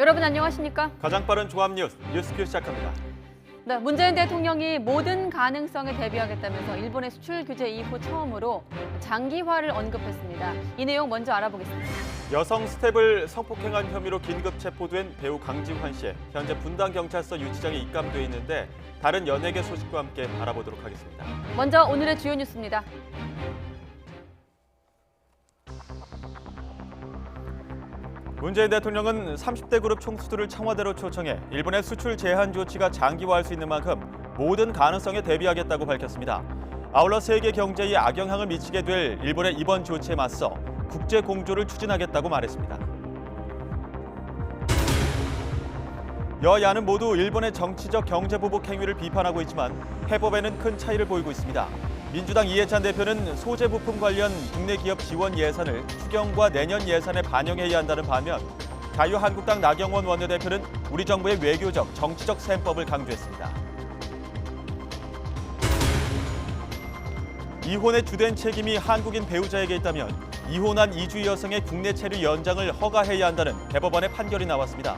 여러분 안녕하십니까? 가장 빠른 종합 뉴스큐 시작합니다. 네, 문재인 대통령이 모든 가능성에 대비하겠다면서 일본의 수출 규제 이후 처음으로 장기화를 언급했습니다. 이 내용 먼저 알아보겠습니다. 여성 스텝을 성폭행한 혐의로 긴급 체포된 배우 강지환 씨, 현재 분당경찰서 유치장에 입감돼 있는데 다른 연예계 소식과 함께 알아보도록 하겠습니다. 먼저 오늘의 주요 뉴스입니다. 문재인 대통령은 30대 그룹 총수들을 청와대로 초청해 일본의 수출 제한 조치가 장기화할 수 있는 만큼 모든 가능성에 대비하겠다고 밝혔습니다. 아울러 세계 경제에 악영향을 미치게 될 일본의 이번 조치에 맞서 국제 공조를 추진하겠다고 말했습니다. 여야는 모두 일본의 정치적 경제 보복 행위를 비판하고 있지만 해법에는 큰 차이를 보이고 있습니다. 민주당 이해찬 대표는 소재 부품 관련 국내 기업 지원 예산을 추경과 내년 예산에 반영해야 한다는 반면 자유한국당 나경원 원내대표는 우리 정부의 외교적, 정치적 셈법을 강조했습니다. 이혼의 주된 책임이 한국인 배우자에게 있다면 이혼한 이주 여성의 국내 체류 연장을 허가해야 한다는 대법원의 판결이 나왔습니다.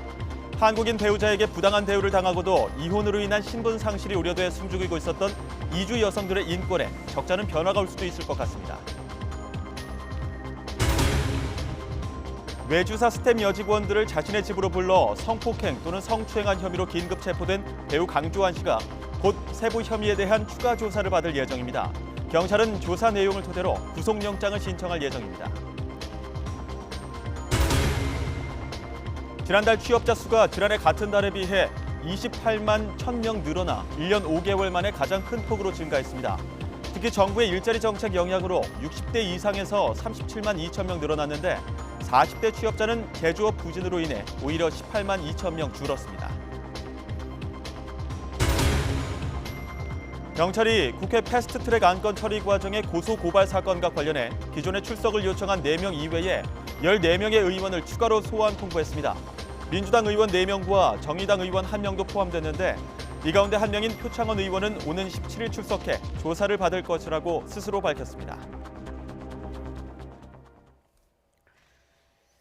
한국인 배우자에게 부당한 대우를 당하고도 이혼으로 인한 신분 상실이 우려돼 숨죽이고 있었던 이주 여성들의 인권에 적잖은 변화가 올 수도 있을 것 같습니다. 외주사 스텝 여직원들을 자신의 집으로 불러 성폭행 또는 성추행한 혐의로 긴급 체포된 배우 강지환 씨가 곧 세부 혐의에 대한 추가 조사를 받을 예정입니다. 경찰은 조사 내용을 토대로 구속영장을 신청할 예정입니다. 지난달 취업자 수가 지난해 같은 달에 비해 28만 1,000명 늘어나 1년 5개월 만에 가장 큰 폭으로 증가했습니다. 특히 정부의 일자리 정책 영향으로 60대 이상에서 37만 2천 명 늘어났는데 40대 취업자는 제조업 부진으로 인해 오히려 18만 2천 명 줄었습니다. 경찰이 국회 패스트트랙 안건 처리 과정의 고소고발 사건과 관련해 기존에 출석을 요청한 4명 이외에 14명의 의원을 추가로 소환 통보했습니다. 민주당 의원 4명과 정의당 의원 1명도 포함됐는데 이 가운데 1명인 표창원 의원은 오는 17일 출석해 조사를 받을 것이라고 스스로 밝혔습니다.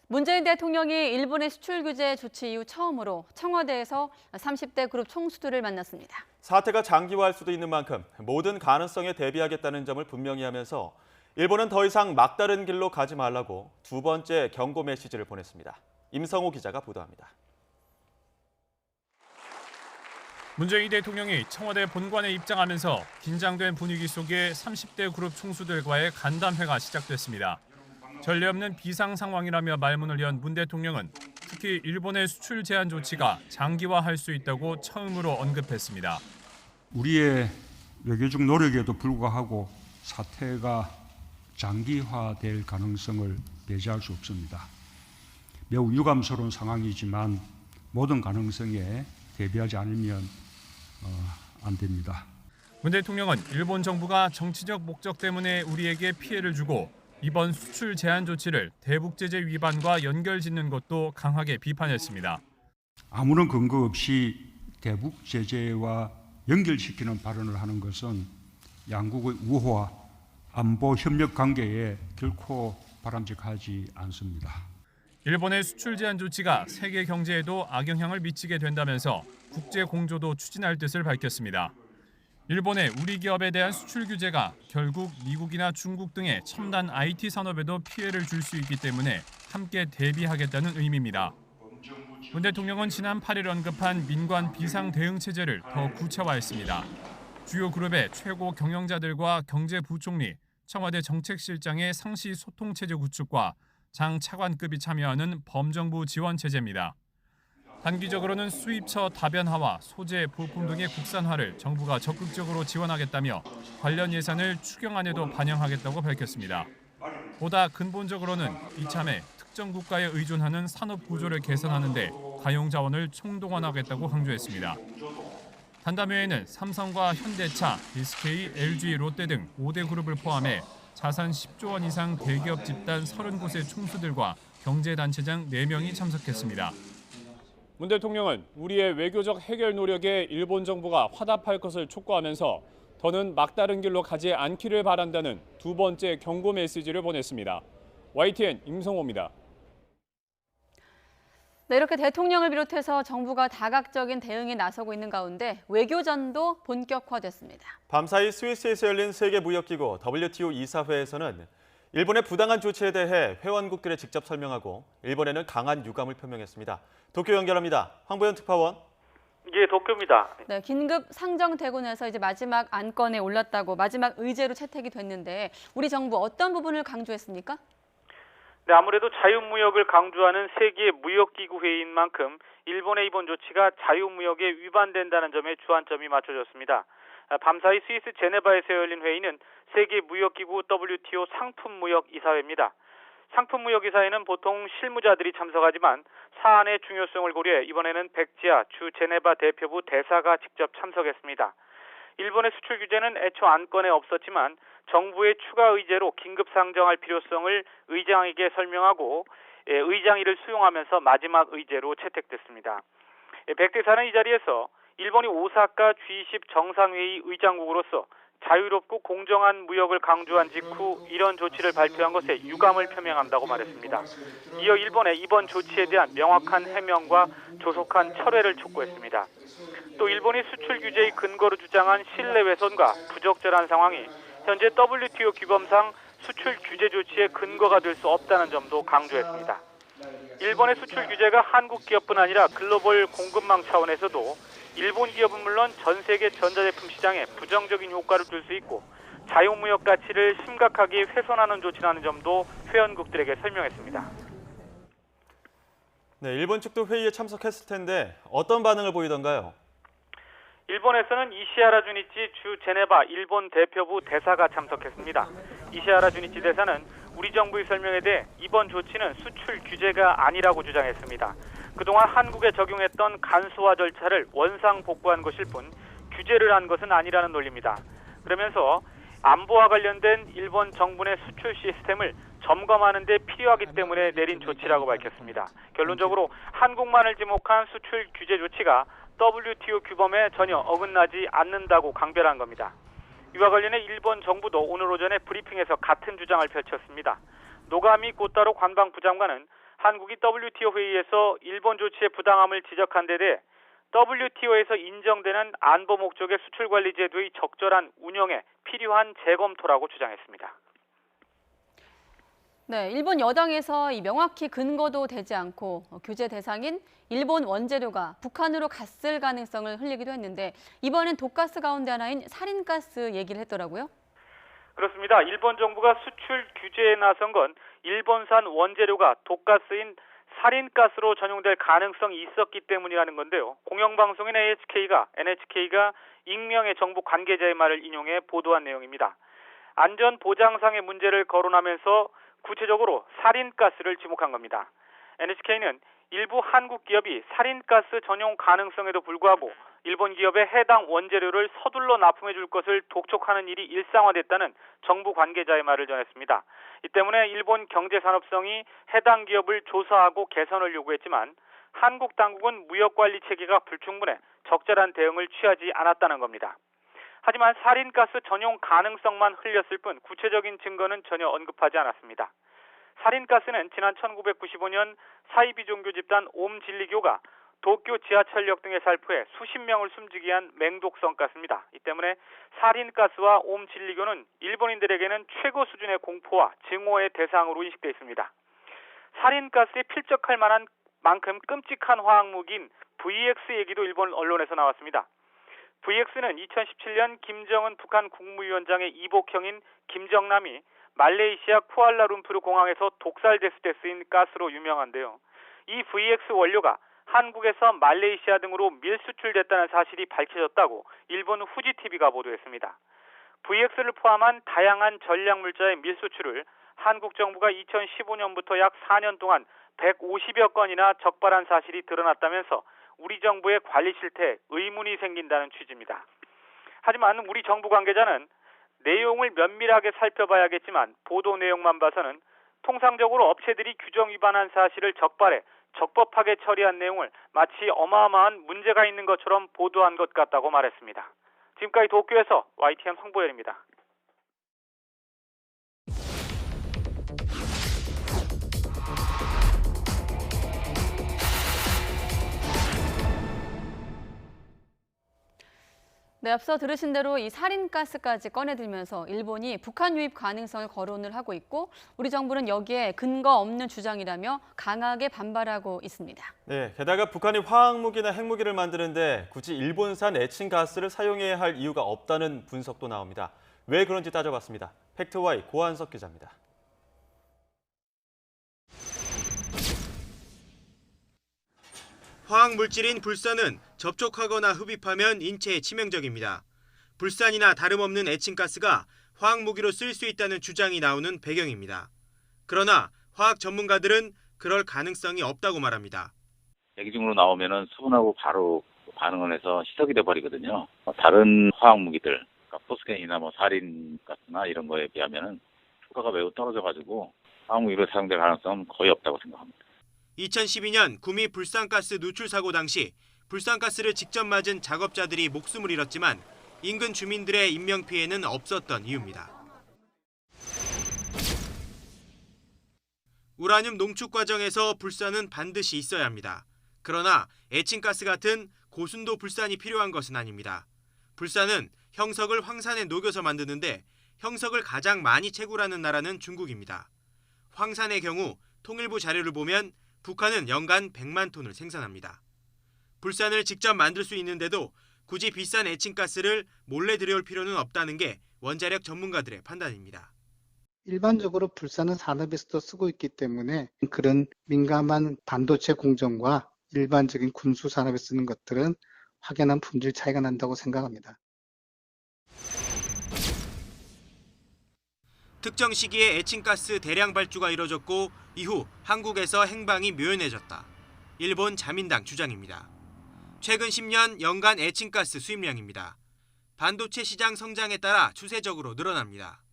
문재인 대통령이 일본의 수출 규제 조치 이후 처음으로 청와대에서 30대 그룹 총수들을 만났습니다. 사태가 장기화할 수도 있는 만큼 모든 가능성에 대비하겠다는 점을 분명히 하면서 일본은 더 이상 막다른 길로 가지 말라고 두 번째 경고 메시지를 보냈습니다. 임성호 기자가 보도합니다. 문재인 대통령이 청와대 본관에 입장하면서 긴장된 분위기 속에 30대 그룹 총수들과의 간담회가 시작됐습니다. 전례 없는 비상 상황이라며 말문을 연 문 대통령은 특히 일본의 수출 제한 조치가 장기화할 수 있다고 처음으로 언급했습니다. 우리의 외교적 노력에도 불구하고 사태가 장기화될 가능성을 배제할 수 없습니다. 매우 유감스러운 상황이지만 모든 가능성에 대비하지 않으면 안 됩니다. 문 대통령은 일본 정부가 정치적 목적 때문에 우리에게 피해를 주고 이번 수출 제한 조치를 대북 제재 위반과 연결짓는 것도 강하게 비판했습니다. 아무런 근거 없이 대북 제재와 연결시키는 발언을 하는 것은 양국의 우호와 안보 협력 관계에 결코 바람직하지 않습니다. 일본의 수출 제한 조치가 세계 경제에도 악영향을 미치게 된다면서 국제 공조도 추진할 뜻을 밝혔습니다. 일본의 우리 기업에 대한 수출 규제가 결국 미국이나 중국 등의 첨단 IT 산업에도 피해를 줄 수 있기 때문에 함께 대비하겠다는 의미입니다. 문 대통령은 지난 8일 언급한 민관 비상 대응 체제를 더 구체화했습니다. 주요 그룹의 최고 경영자들과 경제부총리, 청와대 정책실장의 상시 소통 체제 구축과 장 차관급이 참여하는 범정부 지원 체제입니다. 단기적으로는 수입처 다변화와 소재, 부품 등의 국산화를 정부가 적극적으로 지원하겠다며 관련 예산을 추경안에도 반영하겠다고 밝혔습니다. 보다 근본적으로는 이참에 특정 국가에 의존하는 산업 구조를 개선하는 데 가용 자원을 총동원하겠다고 강조했습니다. 간담회에는 삼성과 현대차, SK, LG, 롯데 등 5대 그룹을 포함해 자산 10조 원 이상 대기업 집단 30곳의 총수들과 경제단체장 4명이 참석했습니다. 문 대통령은 우리의 외교적 해결 노력에 일본 정부가 화답할 것을 촉구하면서 더는 막다른 길로 가지 않기를 바란다는 두 번째 경고 메시지를 보냈습니다. YTN 임성호입니다. 네, 이렇게 대통령을 비롯해서 정부가 다각적인 대응에 나서고 있는 가운데 외교전도 본격화됐습니다. 밤사이 스위스에서 열린 세계무역기구 WTO 이사회에서는 일본의 부당한 조치에 대해 회원국들에 직접 설명하고 일본에는 강한 유감을 표명했습니다. 도쿄 연결합니다. 황보현 특파원. 예, 도쿄입니다. 네, 긴급 상정되고 나서 이제 마지막 안건에 올랐다고 마지막 의제로 채택이 됐는데 우리 정부 어떤 부분을 강조했습니까? 네, 아무래도 자유무역을 강조하는 세계 무역기구 회의인 만큼 일본의 이번 조치가 자유무역에 위반된다는 점에 주안점이 맞춰졌습니다. 밤사이 스위스 제네바에서 열린 회의는 세계무역기구 WTO 상품무역 이사회입니다. 상품무역 이사회는 보통 실무자들이 참석하지만 사안의 중요성을 고려해 이번에는 백지아 주 제네바 대표부 대사가 직접 참석했습니다. 일본의 수출 규제는 애초 안건에 없었지만 정부의 추가 의제로 긴급 상정할 필요성을 의장에게 설명하고 의장이를 수용하면서 마지막 의제로 채택됐습니다. 백 대사는 이 자리에서 일본이 오사카 G20 정상회의 의장국으로서 자유롭고 공정한 무역을 강조한 직후 이런 조치를 발표한 것에 유감을 표명한다고 말했습니다. 이어 일본의 이번 조치에 대한 명확한 해명과 조속한 철회를 촉구했습니다. 또 일본이 수출 규제의 근거로 주장한 신뢰훼손과 부적절한 상황이 현재 WTO 규범상 수출 규제 조치의 근거가 될 수 없다는 점도 강조했습니다. 일본의 수출 규제가 한국 기업뿐 아니라 글로벌 공급망 차원에서도 일본 기업은 물론 전 세계 전자제품 시장에 부정적인 효과를 줄 수 있고 자유무역 가치를 심각하게 훼손하는 조치라는 점도 회원국들에게 설명했습니다. 네, 일본 측도 회의에 참석했을 텐데 어떤 반응을 보이던가요? 일본에서는 이시하라 주니치 주 제네바 일본 대표부 대사가 참석했습니다. 이시하라 주니치 대사는 우리 정부의 설명에 대해 이번 조치는 수출 규제가 아니라고 주장했습니다. 그동안 한국에 적용했던 간소화 절차를 원상 복구한 것일 뿐 규제를 한 것은 아니라는 논리입니다. 그러면서 안보와 관련된 일본 정부의 수출 시스템을 점검하는 데 필요하기 때문에 내린 조치라고 밝혔습니다. 결론적으로 한국만을 지목한 수출 규제 조치가 WTO 규범에 전혀 어긋나지 않는다고 강변한 겁니다. 이와 관련해 일본 정부도 오늘 오전에 브리핑에서 같은 주장을 펼쳤습니다. 노가미 고타로 관방부 장관은 한국이 WTO 회의에서 일본 조치의 부당함을 지적한 데 대해 WTO에서 인정되는 안보 목적의 수출 관리 제도의 적절한 운영에 필요한 재검토라고 주장했습니다. 네, 일본 여당에서 이 명확히 근거도 되지 않고 규제 대상인 일본 원재료가 북한으로 갔을 가능성을 흘리기도 했는데 이번엔 독가스 가운데 하나인 살인가스 얘기를 했더라고요. 그렇습니다. 일본 정부가 수출 규제에 나선 건 일본산 원재료가 독가스인 살인가스로 전용될 가능성이 있었기 때문이라는 건데요. 공영방송인 NHK가 익명의 정부 관계자의 말을 인용해 보도한 내용입니다. 안전 보장상의 문제를 거론하면서 구체적으로 살인가스를 지목한 겁니다. NHK는 일부 한국 기업이 살인가스 전용 가능성에도 불구하고 일본 기업의 해당 원재료를 서둘러 납품해 줄 것을 독촉하는 일이 일상화됐다는 정부 관계자의 말을 전했습니다. 이 때문에 일본 경제산업성이 해당 기업을 조사하고 개선을 요구했지만 한국 당국은 무역관리 체계가 불충분해 적절한 대응을 취하지 않았다는 겁니다. 하지만 살인가스 전용 가능성만 흘렸을 뿐 구체적인 증거는 전혀 언급하지 않았습니다. 살인가스는 지난 1995년 사이비 종교 집단 옴진리교가 도쿄 지하철역 등에 살포해 수십 명을 숨지게 한 맹독성 가스입니다. 이 때문에 살인가스와 옴진리교는 일본인들에게는 최고 수준의 공포와 증오의 대상으로 인식돼 있습니다. 살인가스에 필적할 만한 만큼 끔찍한 화학무기인 VX 얘기도 일본 언론에서 나왔습니다. VX는 2017년 김정은 북한 국무위원장의 이복형인 김정남이 말레이시아 쿠알라룸푸르 공항에서 독살됐을 때 쓰인 가스로 유명한데요. 이 VX 원료가 한국에서 말레이시아 등으로 밀수출됐다는 사실이 밝혀졌다고 일본 후지TV가 보도했습니다. VX를 포함한 다양한 전략물자의 밀수출을 한국 정부가 2015년부터 약 4년 동안 150여 건이나 적발한 사실이 드러났다면서 우리 정부의 관리 실태에 의문이 생긴다는 취지입니다. 하지만 우리 정부 관계자는 내용을 면밀하게 살펴봐야겠지만 보도 내용만 봐서는 통상적으로 업체들이 규정 위반한 사실을 적발해 적법하게 처리한 내용을 마치 어마어마한 문제가 있는 것처럼 보도한 것 같다고 말했습니다. 지금까지 도쿄에서 YTN 황보현입니다. 네, 앞서 들으신 대로 이 살인가스까지 꺼내들면서 일본이 북한 유입 가능성을 거론을 하고 있고 우리 정부는 여기에 근거 없는 주장이라며 강하게 반발하고 있습니다. 네, 게다가 북한이 화학무기나 핵무기를 만드는데 굳이 일본산 에칭가스를 사용해야 할 이유가 없다는 분석도 나옵니다. 왜 그런지 따져봤습니다. 팩트와이 고한석 기자입니다. 화학물질인 불산은 접촉하거나 흡입하면 인체에 치명적입니다. 불산이나 다름없는 에칭가스가 화학무기로 쓸 수 있다는 주장이 나오는 배경입니다. 그러나 화학 전문가들은 그럴 가능성이 없다고 말합니다. 대기중으로 나오면은 수분하고 바로 반응을 해서 희석이 돼버리거든요. 다른 화학무기들, 그러니까 포스겐이나 살인가스나 이런 거에 비하면은 효과가 매우 떨어져가지고 화학무기로 사용될 가능성은 거의 없다고 생각합니다. 2012년 구미 불산가스 누출 사고 당시 불산가스를 직접 맞은 작업자들이 목숨을 잃었지만 인근 주민들의 인명피해는 없었던 이유입니다. 우라늄 농축 과정에서 불산은 반드시 있어야 합니다. 그러나 에칭가스 같은 고순도 불산이 필요한 것은 아닙니다. 불산은 형석을 황산에 녹여서 만드는데 형석을 가장 많이 채굴하는 나라는 중국입니다. 황산의 경우 통일부 자료를 보면 북한은 연간 100만 톤을 생산합니다. 불산을 직접 만들 수 있는데도 굳이 비싼 에칭가스를 몰래 들여올 필요는 없다는 게 원자력 전문가들의 판단입니다. 일반적으로 불산은 산업에서도 쓰고 있기 때문에 그런 민감한 반도체 공정과 일반적인 군수 산업에 쓰는 것들은 확연한 품질 차이가 난다고 생각합니다. 특정 시기에 에칭가스 대량 발주가 이뤄졌고 이후 한국에서 행방이 묘연해졌다. 일본 자민당 주장입니다. 최근 10년 연간 에칭가스 수입량입니다. 반도체 시장 성장에 따라 추세적으로 늘어납니다.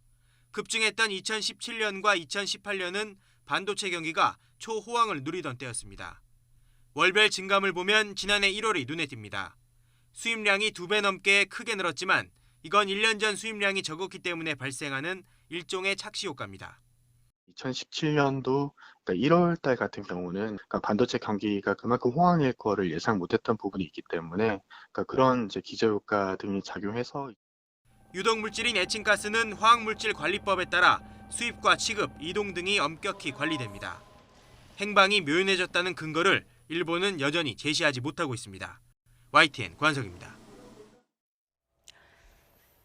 급증했던 2017년과 2018년은 반도체 경기가 초호황을 누리던 때였습니다. 월별 증감을 보면 지난해 1월이 눈에 띕니다. 수입량이 2배 넘게 크게 늘었지만 이건 1년 전 수입량이 적었기 때문에 발생하는 일종의 착시 효과입니다. 2017년도 1월 달 같은 경우는 반도체 경기가 그만큼 호황일 거를 예상 못했던 부분이 있기 때문에 그런 기저효과 등이 작용해서 유독 물질인 에칭가스는 화학물질관리법에 따라 수입과 취급, 이동 등이 엄격히 관리됩니다. 행방이 묘연해졌다는 근거를 일본은 여전히 제시하지 못하고 있습니다. YTN 고한석입니다.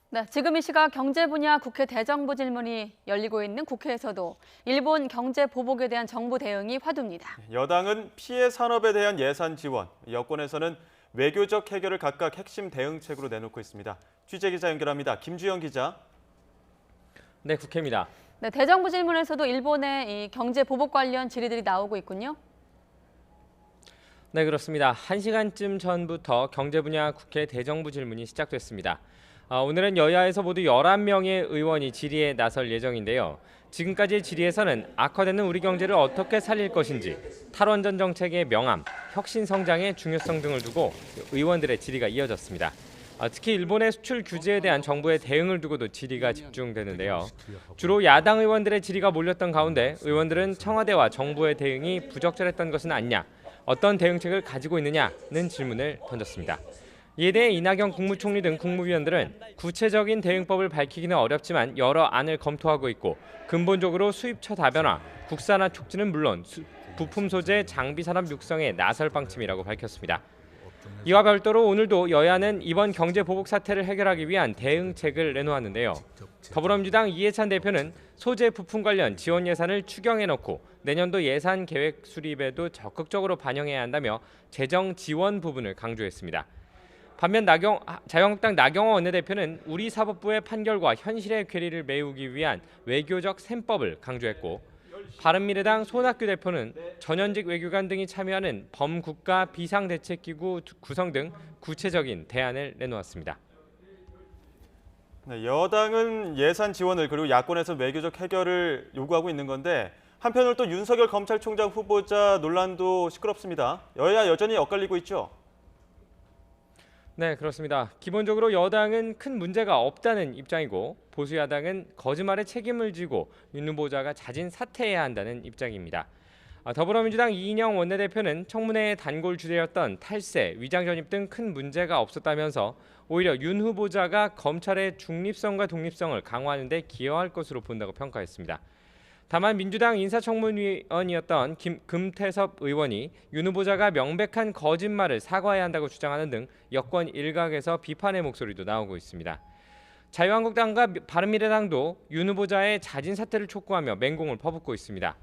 네, 지금 이 시각 경제 분야 국회 대정부 질문이 열리고 있는 국회에서도 일본 경제 보복에 대한 정부 대응이 화두입니다. 여당은 피해 산업에 대한 예산 지원, 여권에서는 외교적 해결을 각각 핵심 대응책으로 내놓고 있습니다. 취재기자 연결합니다. 김주영 기자. 네, 국회입니다. 네, 대정부 질문에서도 일본의 이 경제 보복 관련 질의들이 나오고 있군요. 네, 그렇습니다. 1시간쯤 전부터 경제 분야 국회 대정부 질문이 시작됐습니다. 오늘은 여야에서 모두 11명의 의원이 질의에 나설 예정인데요. 지금까지의 질의에서는 악화되는 우리 경제를 어떻게 살릴 것인지, 탈원전 정책의 명암, 혁신 성장의 중요성 등을 두고 의원들의 질의가 이어졌습니다. 특히 일본의 수출 규제에 대한 정부의 대응을 두고도 질의가 집중되는데요. 주로 야당 의원들의 질의가 몰렸던 가운데 의원들은 청와대와 정부의 대응이 부적절했던 것은 아니냐, 어떤 대응책을 가지고 있느냐는 질문을 던졌습니다. 이에 대해 이낙연 국무총리 등 국무위원들은 구체적인 대응법을 밝히기는 어렵지만 여러 안을 검토하고 있고 근본적으로 수입처 다변화, 국산화 촉진은 물론 부품 소재, 장비 산업 육성에 나설 방침이라고 밝혔습니다. 이와 별도로 오늘도 여야는 이번 경제 보복 사태를 해결하기 위한 대응책을 내놓았는데요. 더불어민주당 이해찬 대표는 소재 부품 관련 지원 예산을 추경해놓고 내년도 예산 계획 수립에도 적극적으로 반영해야 한다며 재정 지원 부분을 강조했습니다. 반면 자유한국당 나경원 원내대표는 우리 사법부의 판결과 현실의 괴리를 메우기 위한 외교적 셈법을 강조했고, 바른미래당 손학규 대표는 전현직 외교관 등이 참여하는 범국가 비상대책기구 구성 등 구체적인 대안을 내놓았습니다. 네, 여당은 예산 지원을 그리고 야권에서 외교적 해결을 요구하고 있는 건데 한편으로 또 윤석열 검찰총장 후보자 논란도 시끄럽습니다. 여야 여전히 엇갈리고 있죠? 네, 그렇습니다. 기본적으로 여당은 큰 문제가 없다는 입장이고 보수 야당은 거짓말에 책임을 지고 윤 후보자가 자진 사퇴해야 한다는 입장입니다. 더불어민주당 이인영 원내대표는 청문회의 단골 주제였던 탈세, 위장 전입 등 큰 문제가 없었다면서 오히려 윤 후보자가 검찰의 중립성과 독립성을 강화하는 데 기여할 것으로 본다고 평가했습니다. 다만 민주당 인사청문위원이었던 금태섭 의원이 윤 후보자가 명백한 거짓말을 사과해야 한다고 주장하는 등 여권 일각에서 비판의 목소리도 나오고 있습니다. 자유한국당과 바른미래당도 윤 후보자의 자진 사퇴를 촉구하며 맹공을 퍼붓고 있습니다.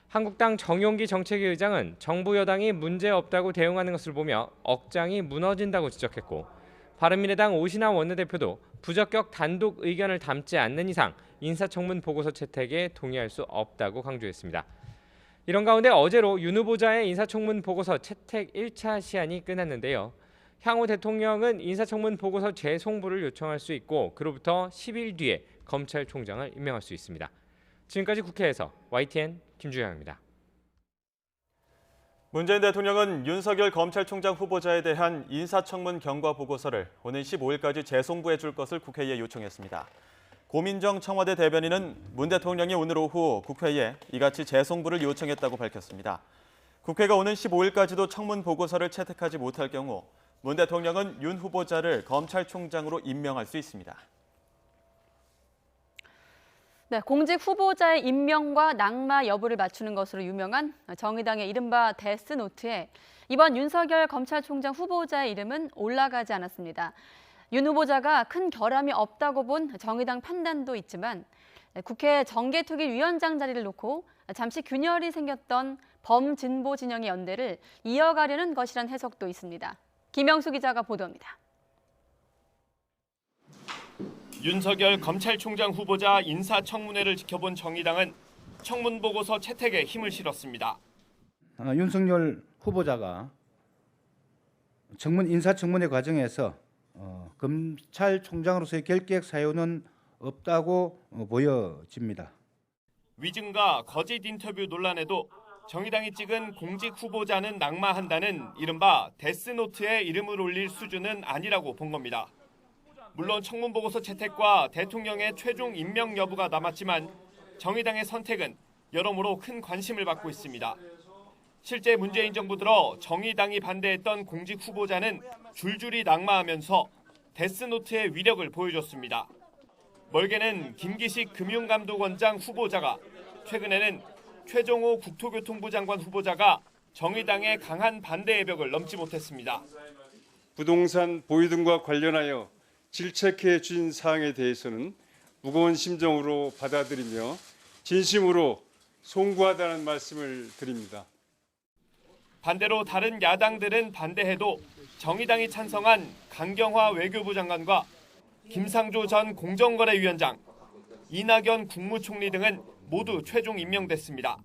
한국당 정용기 정책위 의장은 정부 여당이 문제 없다고 대응하는 것을 보며 억장이 무너진다고 지적했고, 바른미래당 오신환 원내대표도 부적격 단독 의견을 담지 않는 이상 인사청문 보고서 채택에 동의할 수 없다고 강조했습니다. 이런 가운데 어제로 윤 후보자의 인사청문 보고서 채택 1차 시한이 끝났는데요. 향후 대통령은 인사청문 보고서 재송부를 요청할 수 있고 그로부터 10일 뒤에 검찰총장을 임명할 수 있습니다. 지금까지 국회에서 YTN 김주영입니다. 문재인 대통령은 윤석열 검찰총장 후보자에 대한 인사청문 경과 보고서를 오는 15일까지 재송부해 줄 것을 국회에 요청했습니다. 고민정 청와대 대변인은 문 대통령이 오늘 오후 국회에 이같이 재송부를 요청했다고 밝혔습니다. 국회가 오는 15일까지도 청문 보고서를 채택하지 못할 경우 문 대통령은 윤 후보자를 검찰총장으로 임명할 수 있습니다. 네, 공직 후보자의 임명과 낙마 여부를 맞추는 것으로 유명한 정의당의 이른바 데스노트에 이번 윤석열 검찰총장 후보자의 이름은 올라가지 않았습니다. 윤 후보자가 큰 결함이 없다고 본 정의당 판단도 있지만 국회 정개특위위원장 자리를 놓고 잠시 균열이 생겼던 범진보 진영의 연대를 이어가려는 것이란 해석도 있습니다. 김영수 기자가 보도합니다. 윤석열 검찰총장 후보자 인사청문회를 지켜본 정의당은 청문보고서 채택에 힘을 실었습니다. 윤석열 후보자가 인사청문회 과정에서 검찰총장으로서의 결격 사유는 없다고 보여집니다. 위증과 거짓 인터뷰 논란에도 정의당이 찍은 공직 후보자는 낙마한다는 이른바 데스노트에 이름을 올릴 수준은 아니라고 본 겁니다. 물론 청문보고서 채택과 대통령의 최종 임명 여부가 남았지만 정의당의 선택은 여러모로 큰 관심을 받고 있습니다. 실제 문재인 정부 들어 정의당이 반대했던 공직 후보자는 줄줄이 낙마하면서 데스노트의 위력을 보여줬습니다. 멀게는 김기식 금융감독원장 후보자가, 최근에는 최종호 국토교통부 장관 후보자가 정의당의 강한 반대의 벽을 넘지 못했습니다. 부동산 보유 등과 관련하여 질책해 주신 사항에 대해서는 무거운 심정으로 받아들이며 진심으로 송구하다는 말씀을 드립니다. 반대로 다른 야당들은 반대해도 정의당이 찬성한 강경화 외교부 장관과 김상조 전 공정거래위원장, 이낙연 국무총리 등은 모두 최종 임명됐습니다.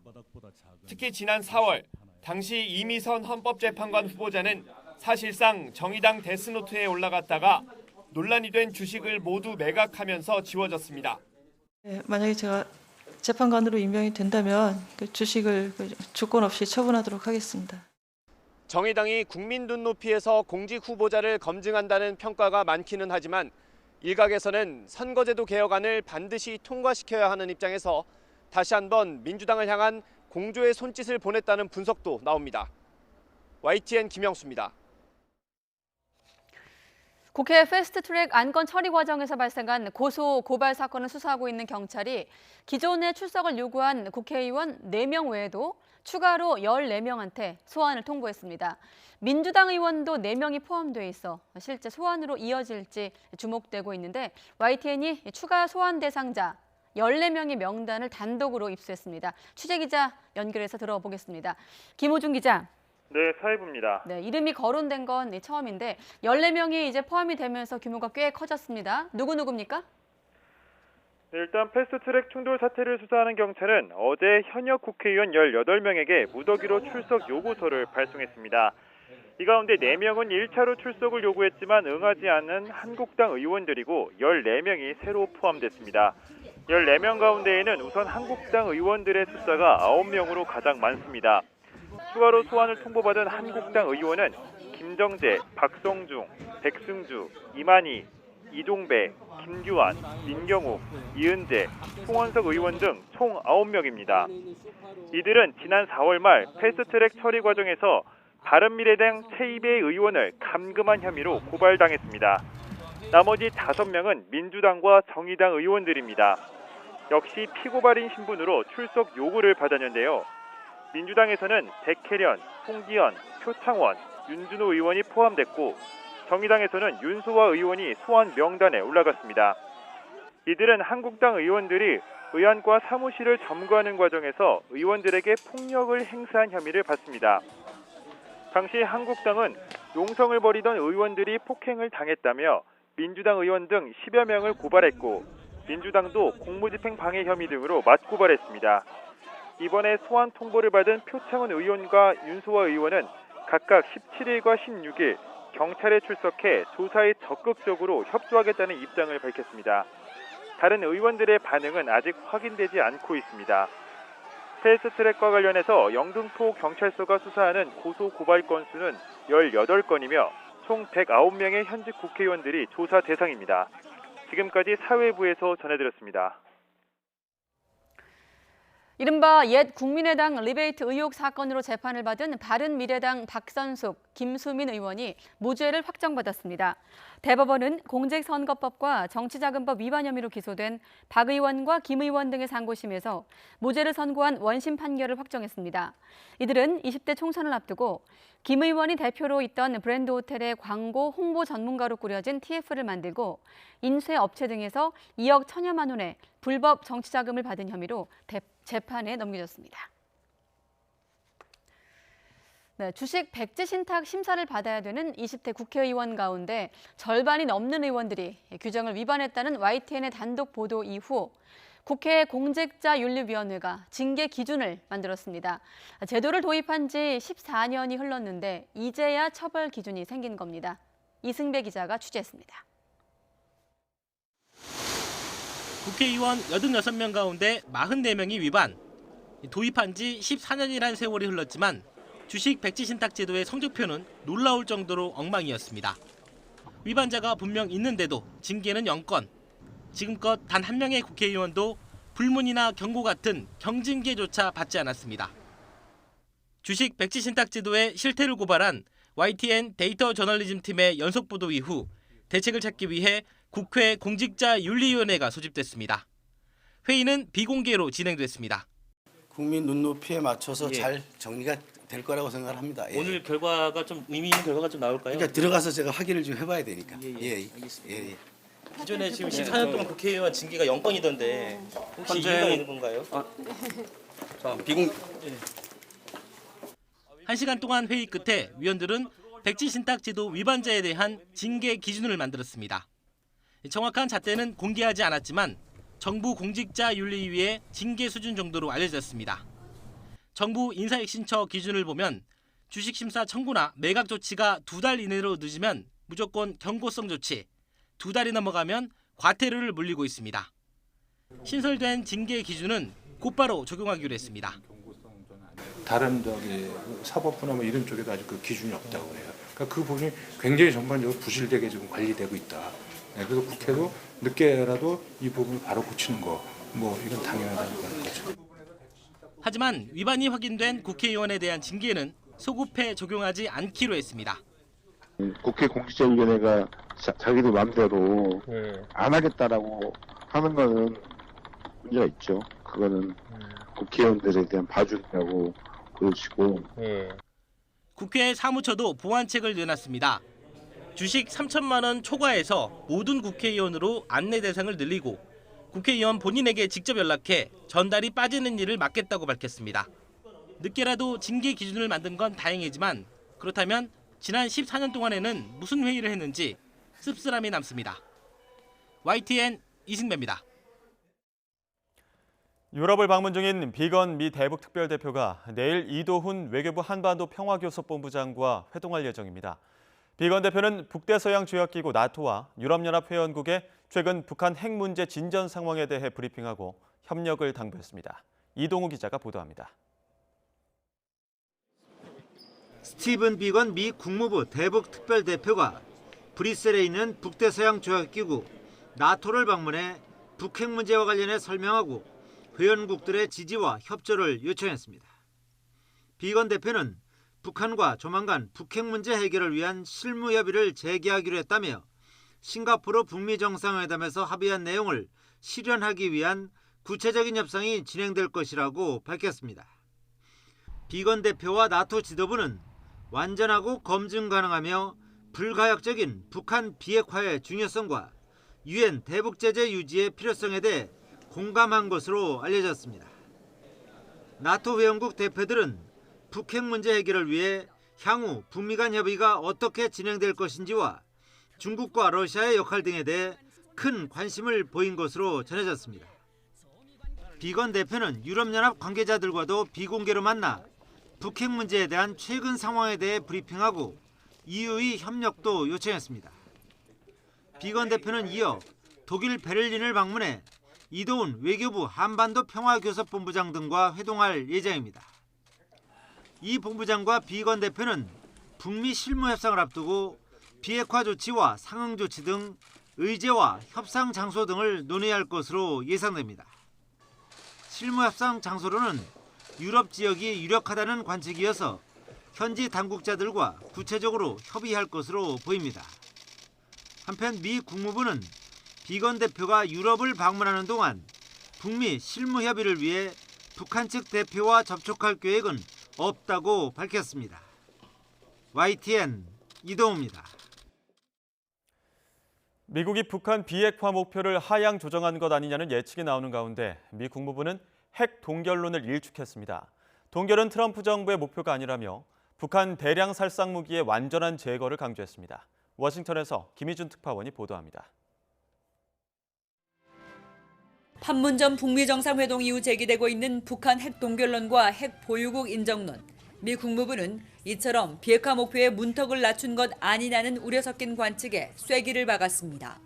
특히 지난 4월 당시 이미선 헌법재판관 후보자는 사실상 정의당 데스노트에 올라갔다가 논란이 된 주식을 모두 매각하면서 지워졌습니다. 만약에 제가 재판관으로 임명이 된다면 그 주식을 조건 없이 처분하도록 하겠습니다. 정의당이 국민 눈높이에서 공직 후보자를 검증한다는 평가가 많기는 하지만 일각에서는 선거제도 개혁안을 반드시 통과시켜야 하는 입장에서 다시 한번 민주당을 향한 공조의 손짓을 보냈다는 분석도 나옵니다. YTN 김영수입니다. 국회 패스트트랙 안건 처리 과정에서 발생한 고소 고발 사건을 수사하고 있는 경찰이 기존에 출석을 요구한 국회의원 4명 외에도 추가로 14명한테 소환을 통보했습니다. 민주당 의원도 4명이 포함돼 있어 실제 소환으로 이어질지 주목되고 있는데 YTN이 추가 소환 대상자 14명의 명단을 단독으로 입수했습니다. 취재기자 연결해서 들어보겠습니다. 김호준 기자. 네, 사회부입니다. 네, 이름이 거론된 건 처음인데 14명이 이제 포함이 되면서 규모가 꽤 커졌습니다. 누구입니까? 네, 일단 패스트트랙 충돌 사태를 수사하는 경찰은 어제 현역 국회의원 18명에게 무더기로 출석 요구서를 발송했습니다. 이 가운데 4명은 1차로 출석을 요구했지만 응하지 않은 한국당 의원들이고 14명이 새로 포함됐습니다. 14명 가운데에는 우선 한국당 의원들의 숫자가 9명으로 가장 많습니다. 추가로 소환을 통보받은 한국당 의원은 김정재, 박성중, 백승주, 이만희, 이종배, 김규환, 민경욱, 이은재, 송원석 의원 등 총 9명입니다. 이들은 지난 4월 말 패스트트랙 처리 과정에서 바른미래당 최이배 의원을 감금한 혐의로 고발당했습니다. 나머지 5명은 민주당과 정의당 의원들입니다. 역시 피고발인 신분으로 출석 요구를 받았는데요. 민주당에서는 백혜련, 송기현, 표창원, 윤준호 의원이 포함됐고 정의당에서는 윤소아 의원이 소환 명단에 올라갔습니다. 이들은 한국당 의원들이 의안과 사무실을 점거하는 과정에서 의원들에게 폭력을 행사한 혐의를 받습니다. 당시 한국당은 농성을 벌이던 의원들이 폭행을 당했다며 민주당 의원 등 10여 명을 고발했고 민주당도 공무집행 방해 혐의 등으로 맞고발했습니다. 이번에 소환 통보를 받은 표창원 의원과 윤소아 의원은 각각 17일과 16일 경찰에 출석해 조사에 적극적으로 협조하겠다는 입장을 밝혔습니다. 다른 의원들의 반응은 아직 확인되지 않고 있습니다. 패스트트랙과 관련해서 영등포 경찰서가 수사하는 고소 고발 건수는 18건이며 총 109명의 현직 국회의원들이 조사 대상입니다. 지금까지 사회부에서 전해드렸습니다. 이른바 옛 국민의당 리베이트 의혹 사건으로 재판을 받은 바른미래당 박선숙, 김수민 의원이 무죄를 확정받았습니다. 대법원은 공직선거법과 정치자금법 위반 혐의로 기소된 박 의원과 김 의원 등의 상고심에서 무죄를 선고한 원심 판결을 확정했습니다. 이들은 20대 총선을 앞두고 김 의원이 대표로 있던 브랜드 호텔의 광고 홍보 전문가로 꾸려진 TF를 만들고 인쇄 업체 등에서 2억 1천여만 원의 불법 정치자금을 받은 혐의로 재판에 넘겨졌습니다. 네, 주식 백지 신탁 심사를 받아야 되는 20대 국회의원 가운데 절반이 넘는 의원들이 규정을 위반했다는 YTN의 단독 보도 이후 국회 공직자윤리위원회가 징계 기준을 만들었습니다. 제도를 도입한 지 14년이 흘렀는데 이제야 처벌 기준이 생긴 겁니다. 이승배 기자가 취재했습니다. 국회의원 86명 가운데 44명이 위반. 도입한 지 14년이라는 세월이 흘렀지만 주식 백지 신탁 제도의 성적표는 놀라울 정도로 엉망이었습니다. 위반자가 분명 있는데도 징계는 0건. 지금껏 단 한 명의 국회의원도 불문이나 경고 같은 경징계조차 받지 않았습니다. 주식 백지 신탁 제도의 실태를 고발한 YTN 데이터 저널리즘 팀의 연속 보도 이후 대책을 찾기 위해 국회 공직자윤리위원회가 소집됐습니다. 회의는 비공개로 진행됐습니다. 국민 눈높이에 맞춰서 잘 정리가 될 거라고 생각합니다. 오늘 결과가 좀 의미 있는 결과가 좀 나올까요? 그러니까 들어가서 제가 확인을 좀 해봐야 되니까. 알겠습니다. 기존에 지금 14년 동안 국회의원 징계가 0건이던데 혹시 이유가 있는 건가요? 자, 비공. 1시간 동안 회의 끝에 위원들은 백지 신탁 제도 위반자에 대한 징계 기준을 만들었습니다. 정확한 잣대는 공개하지 않았지만 정부 공직자윤리위의 징계 수준 정도로 알려졌습니다. 정부 인사혁신처 기준을 보면 주식심사 청구나 매각 조치가 2달 이내로 늦으면 무조건 경고성 조치, 2달이 넘어가면 과태료를 물리고 있습니다. 신설된 징계 기준은 곧바로 적용하기로 했습니다. 다른 사법부나 뭐 이런 쪽에도 아직 그 기준이 없다고 해요. 그러니까 그 부분이 굉장히 전반적으로 부실되게 지금 관리되고 있다. 네, 그래서 국회도 늦게라도 이 부분을 바로 고치는 거, 뭐 이건 당연하다는 거죠. 하지만 위반이 확인된 국회의원에 대한 징계는 소급해 적용하지 않기로 했습니다. 국회 공직자위원회가 자기들 마음대로 안 하겠다라고 하는 거는 문제가 있죠. 그거는 국회의원들에 대한 봐주기라고 보여지고. 국회 사무처도 보완책을 내놨습니다. 주식 3천만 원 초과해서 모든 국회의원으로 안내 대상을 늘리고 국회의원 본인에게 직접 연락해 전달이 빠지는 일을 막겠다고 밝혔습니다. 늦게라도 징계 기준을 만든 건 다행이지만 그렇다면 지난 14년 동안에는 무슨 회의를 했는지 씁쓸함이 남습니다. YTN 이승배입니다. 유럽을 방문 중인 비건 미 대북 특별대표가 내일 이도훈 외교부 한반도 평화교섭본부장과 회동할 예정입니다. 비건 대표는 북대서양 조약기구 나토와 유럽연합 회원국의 최근 북한 핵 문제 진전 상황에 대해 브리핑하고 협력을 당부했습니다. 이동우 기자가 보도합니다. 스티븐 비건 미 국무부 대북 특별대표가 브뤼셀에 있는 북대서양 조약기구 나토를 방문해 북핵 문제와 관련해 설명하고 회원국들의 지지와 협조를 요청했습니다. 비건 대표는 북한과 조만간 북핵 문제 해결을 위한 실무 협의를 재개하기로 했다며 싱가포르 북미 정상회담에서 합의한 내용을 실현하기 위한 구체적인 협상이 진행될 것이라고 밝혔습니다. 비건 대표와 나토 지도부는 완전하고 검증 가능하며 불가역적인 북한 비핵화의 중요성과 유엔 대북 제재 유지의 필요성에 대해 공감한 것으로 알려졌습니다. 나토 회원국 대표들은 북핵 문제 해결을 위해 향후 북미 간 협의가 어떻게 진행될 것인지와 중국과 러시아의 역할 등에 대해 큰 관심을 보인 것으로 전해졌습니다. 비건 대표는 유럽연합 관계자들과도 비공개로 만나 북핵 문제에 대한 최근 상황에 대해 브리핑하고 EU의 협력도 요청했습니다. 비건 대표는 이어 독일 베를린을 방문해 이도훈 외교부 한반도 평화교섭본부장 등과 회동할 예정입니다. 이 본부장과 비건 대표는 북미 실무 협상을 앞두고 비핵화 조치와 상응 조치 등 의제와 협상 장소 등을 논의할 것으로 예상됩니다. 실무 협상 장소로는 유럽 지역이 유력하다는 관측이어서 현지 당국자들과 구체적으로 협의할 것으로 보입니다. 한편 미 국무부는 비건 대표가 유럽을 방문하는 동안 북미 실무 협의를 위해 북한 측 대표와 접촉할 계획은 없다고 밝혔습니다. YTN 이동우입니다. 미국이 북한 비핵화 목표를 하향 조정한 것 아니냐는 예측이 나오는 가운데 미 국무부는 핵 동결론을 일축했습니다. 동결은 트럼프 정부의 목표가 아니라며 북한 대량 살상 무기의 완전한 제거를 강조했습니다. 워싱턴에서 김희준 특파원이 보도합니다. 판문점 북미 정상회동 이후 제기되고 있는 북한 핵 동결론과 핵 보유국 인정론. 미 국무부는 이처럼 비핵화 목표의 문턱을 낮춘 것 아니냐는 우려 섞인 관측에 쐐기를 박았습니다.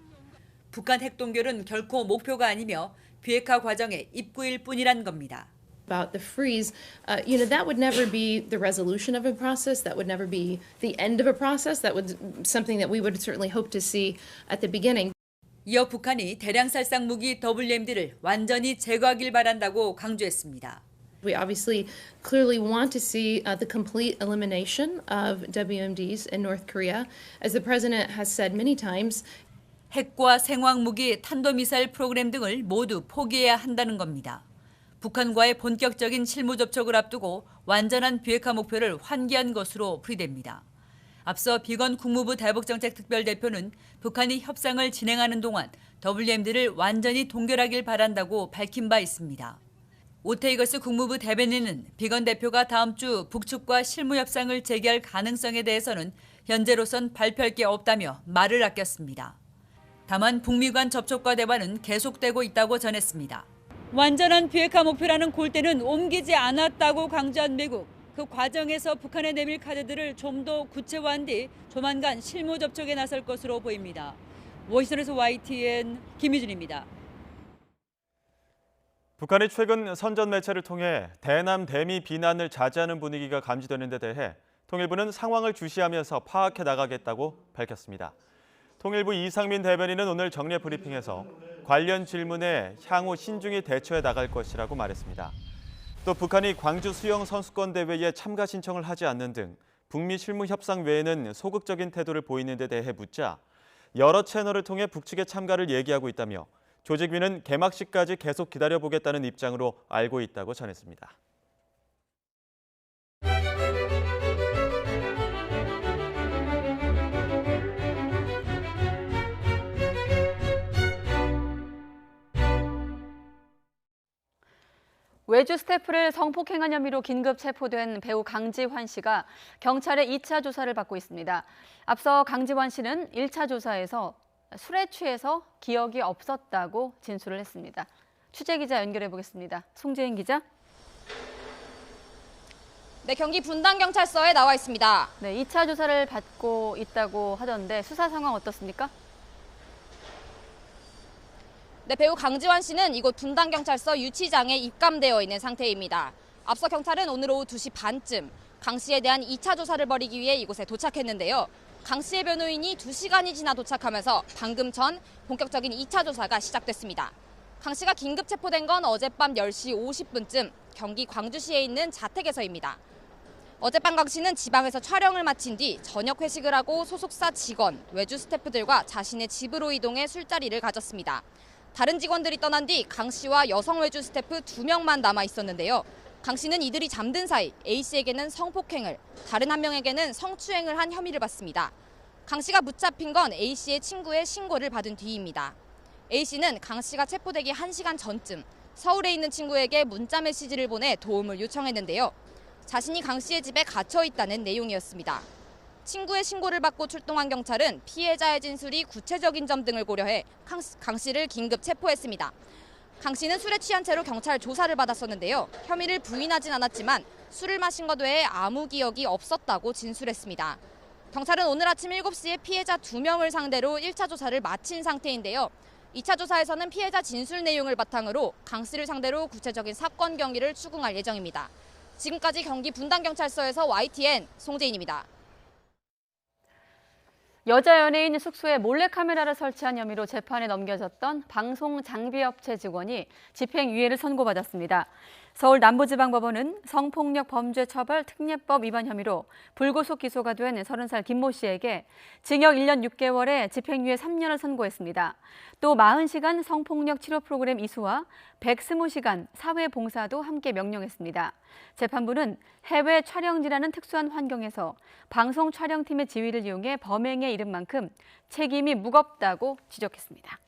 북한 핵 동결은 결코 목표가 아니며 비핵화 과정의 입구일 뿐이란 겁니다. About the freeze, that would never be the resolution of a process. That would never be the end of a process. That was something that we would certainly hope to see at the beginning. 이어 북한이 대량 살상 무기 WMD를 완전히 제거하길 바란다고 강조했습니다. We obviously clearly want to see the complete elimination of WMDs in North Korea. As the president has said many times, 핵과 생화학 무기, 탄도미사일 프로그램 등을 모두 포기해야 한다는 겁니다. 북한과의 본격적인 실무 접촉을 앞두고 완전한 비핵화 목표를 환기한 것으로 풀이됩니다. 앞서 비건 국무부 대북정책특별대표는 북한이 협상을 진행하는 동안 WMD를 완전히 동결하길 바란다고 밝힌 바 있습니다. 오테이거스 국무부 대변인은 비건 대표가 다음 주 북측과 실무 협상을 재개할 가능성에 대해서는 현재로선 발표할 게 없다며 말을 아꼈습니다. 다만 북미 간 접촉과 대화는 계속되고 있다고 전했습니다. 완전한 비핵화 목표라는 골대는 옮기지 않았다고 강조한 미국. 그 과정에서 북한에 내밀 카드들을 좀 더 구체화한 뒤 조만간 실무 접촉에 나설 것으로 보입니다. 워싱턴에서 YTN 김희준입니다. 북한이 최근 선전 매체를 통해 대남 대미 비난을 자제하는 분위기가 감지되는 데 대해 통일부는 상황을 주시하면서 파악해 나가겠다고 밝혔습니다. 통일부 이상민 대변인은 오늘 정례 브리핑에서 관련 질문에 향후 신중히 대처해 나갈 것이라고 말했습니다. 또 북한이 광주 수영 선수권 대회에 참가 신청을 하지 않는 등 북미 실무 협상 외에는 소극적인 태도를 보이는 데 대해 묻자 여러 채널을 통해 북측의 참가를 얘기하고 있다며 조직위는 개막식까지 계속 기다려보겠다는 입장으로 알고 있다고 전했습니다. 외주 스태프를 성폭행한 혐의로 긴급 체포된 배우 강지환 씨가 경찰의 2차 조사를 받고 있습니다. 앞서 강지환 씨는 1차 조사에서 술에 취해서 기억이 없었다고 진술을 했습니다. 취재기자 연결해 보겠습니다. 송재인 기자. 네, 경기 분당경찰서에 나와 있습니다. 네, 2차 조사를 받고 있다고 하던데 수사 상황 어떻습니까? 네, 배우 강지환 씨는 이곳 분당경찰서 유치장에 입감되어 있는 상태입니다. 앞서 경찰은 오늘 오후 2시 반쯤 강 씨에 대한 2차 조사를 벌이기 위해 이곳에 도착했는데요. 강 씨의 변호인이 2시간이 지나 도착하면서 방금 전 본격적인 2차 조사가 시작됐습니다. 강 씨가 긴급 체포된 건 어젯밤 10시 50분쯤 경기 광주시에 있는 자택에서입니다. 어젯밤 강 씨는 지방에서 촬영을 마친 뒤 저녁 회식을 하고 소속사 직원, 외주 스태프들과 자신의 집으로 이동해 술자리를 가졌습니다. 다른 직원들이 떠난 뒤 강 씨와 여성 외주 스태프 2명만 남아 있었는데요. 강 씨는 이들이 잠든 사이 A 씨에게는 성폭행을, 다른 한 명에게는 성추행을 한 혐의를 받습니다. 강 씨가 붙잡힌 건 A 씨의 친구의 신고를 받은 뒤입니다. A 씨는 강 씨가 체포되기 1시간 전쯤 서울에 있는 친구에게 문자 메시지를 보내 도움을 요청했는데요. 자신이 강 씨의 집에 갇혀 있다는 내용이었습니다. 친구의 신고를 받고 출동한 경찰은 피해자의 진술이 구체적인 점 등을 고려해 강 씨를 긴급 체포했습니다. 강 씨는 술에 취한 채로 경찰 조사를 받았었는데요. 혐의를 부인하진 않았지만 술을 마신 것 외에 아무 기억이 없었다고 진술했습니다. 경찰은 오늘 아침 7시에 피해자 2명을 상대로 1차 조사를 마친 상태인데요. 2차 조사에서는 피해자 진술 내용을 바탕으로 강 씨를 상대로 구체적인 사건 경위를 추궁할 예정입니다. 지금까지 경기 분당경찰서에서 YTN 송재인입니다. 여자 연예인 숙소에 몰래카메라를 설치한 혐의로 재판에 넘겨졌던 방송장비업체 직원이 집행유예를 선고받았습니다. 서울 남부지방법원은 성폭력 범죄처벌 특례법 위반 혐의로 불구속 기소가 된 30살 김모 씨에게 징역 1년 6개월에 집행유예 3년을 선고했습니다. 또 40시간 성폭력 치료 프로그램 이수와 120시간 사회봉사도 함께 명령했습니다. 재판부는 해외 촬영지라는 특수한 환경에서 방송 촬영팀의 지위를 이용해 범행에 이른 만큼 책임이 무겁다고 지적했습니다.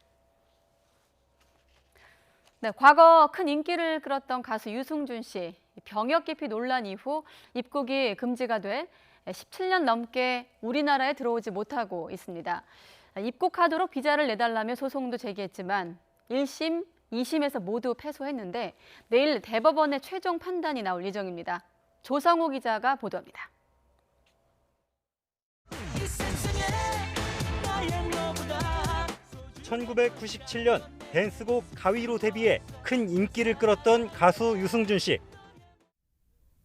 네, 과거 큰 인기를 끌었던 가수 유승준 씨, 병역 기피 논란 이후 입국이 금지가 돼 17년 넘게 우리나라에 들어오지 못하고 있습니다. 입국하도록 비자를 내달라며 소송도 제기했지만 1심, 2심에서 모두 패소했는데 내일 대법원의 최종 판단이 나올 예정입니다. 조성호 기자가 보도합니다. 1997년 댄스곡 가위로 데뷔해 큰 인기를 끌었던 가수 유승준 씨.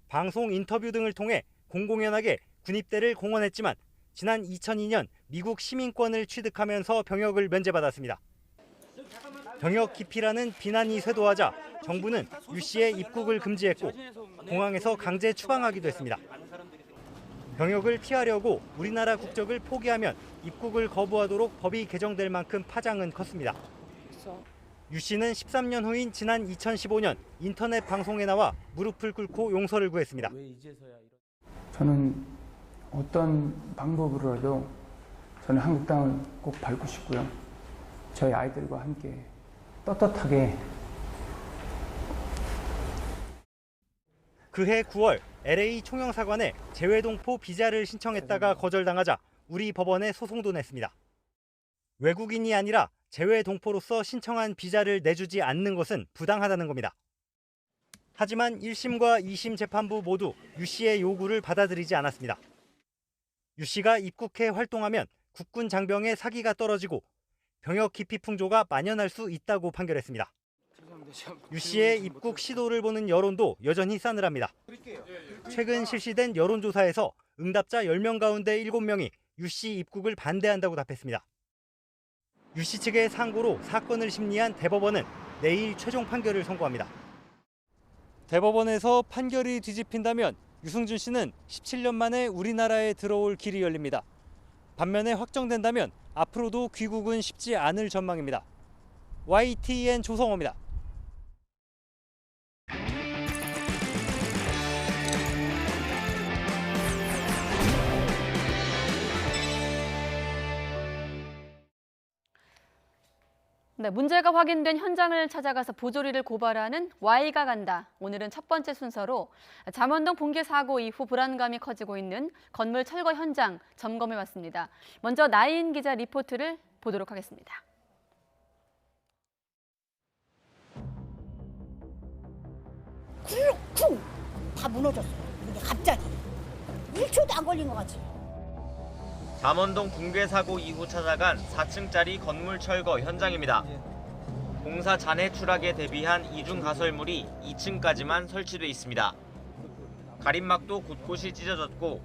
방송 인터뷰 등을 통해 공공연하게 군입대를 공언했지만 지난 2002년 미국 시민권을 취득하면서 병역을 면제받았습니다. 병역 기피라는 비난이 쇄도하자 정부는 유 씨의 입국을 금지했고 공항에서 강제 추방하기도 했습니다. 병역을 피하려고 우리나라 국적을 포기하면 입국을 거부하도록 법이 개정될 만큼 파장은 컸습니다. 유 씨는 13년 후인 지난 2015년 인터넷 방송에 나와 무릎을 꿇고 용서를 구했습니다. 저는 어떤 방법으로라도 저는 한국 땅을 꼭 밟고 싶고요. 저희 아이들과 함께 떳떳하게. 그해 9월 LA 총영사관에 재외동포 비자를 신청했다가 거절당하자 우리 법원에 소송도 냈습니다. 외국인이 아니라 재외동포로서 신청한 비자를 내주지 않는 것은 부당하다는 겁니다. 하지만 1심과 2심 재판부 모두 유 씨의 요구를 받아들이지 않았습니다. 유 씨가 입국해 활동하면 국군 장병의 사기가 떨어지고 병역 기피 풍조가 만연할 수 있다고 판결했습니다. 유 씨의 입국 시도를 보는 여론도 여전히 싸늘합니다. 최근 실시된 여론조사에서 응답자 10명 가운데 7명이 유 씨 입국을 반대한다고 답했습니다. 유 씨 측의 상고로 사건을 심리한 대법원은 내일 최종 판결을 선고합니다. 대법원에서 판결이 뒤집힌다면 유승준 씨는 17년 만에 우리나라에 들어올 길이 열립니다. 반면에 확정된다면 앞으로도 귀국은 쉽지 않을 전망입니다. YTN 조성호입니다. 네, 문제가 확인된 현장을 찾아가서 부조리를 고발하는 Y가 간다. 오늘은 첫 번째 순서로 잠원동 붕괴 사고 이후 불안감이 커지고 있는 건물 철거 현장 점검해 왔습니다. 먼저 나인 기자 리포트를 보도록 하겠습니다. 쿵! 다 무너졌어. 근데 갑자기 1초도 안 걸린 것 같지. 잠원동 붕괴 사고 이후 찾아간 4층짜리 건물 철거 현장입니다. 공사 잔해 추락에 대비한 이중 가설물이 2층까지만 설치돼 있습니다. 가림막도 곳곳이 찢어졌고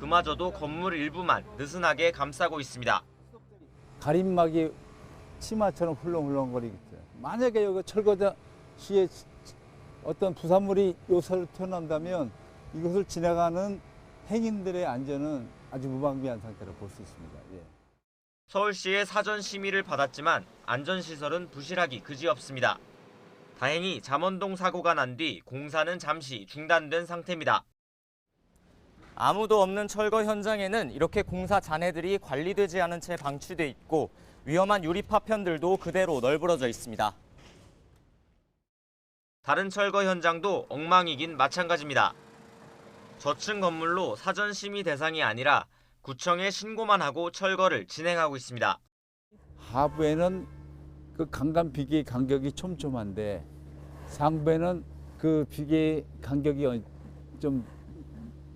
그마저도 건물 일부만 느슨하게 감싸고 있습니다. 가림막이 치마처럼 훌렁훌렁거리기 때문에 만약에 여기 철거자 시에 어떤 부산물이 요새로 튀어나온다면 이것을 지나가는 행인들의 안전은 아주 무방비한 상태로 볼 수 있습니다. 예. 서울시의 사전 심의를 받았지만 안전시설은 부실하기 그지없습니다. 다행히 잠원동 사고가 난 뒤 공사는 잠시 중단된 상태입니다. 아무도 없는 철거 현장에는 이렇게 공사 잔해들이 관리되지 않은 채 방치돼 있고 위험한 유리 파편들도 그대로 널브러져 있습니다. 다른 철거 현장도 엉망이긴 마찬가지입니다. 저층 건물로 사전 심의 대상이 아니라 구청에 신고만 하고 철거를 진행하고 있습니다. 하부에는 그 강간 비계 간격이 촘촘한데 상부에는 그 비계 간격이 좀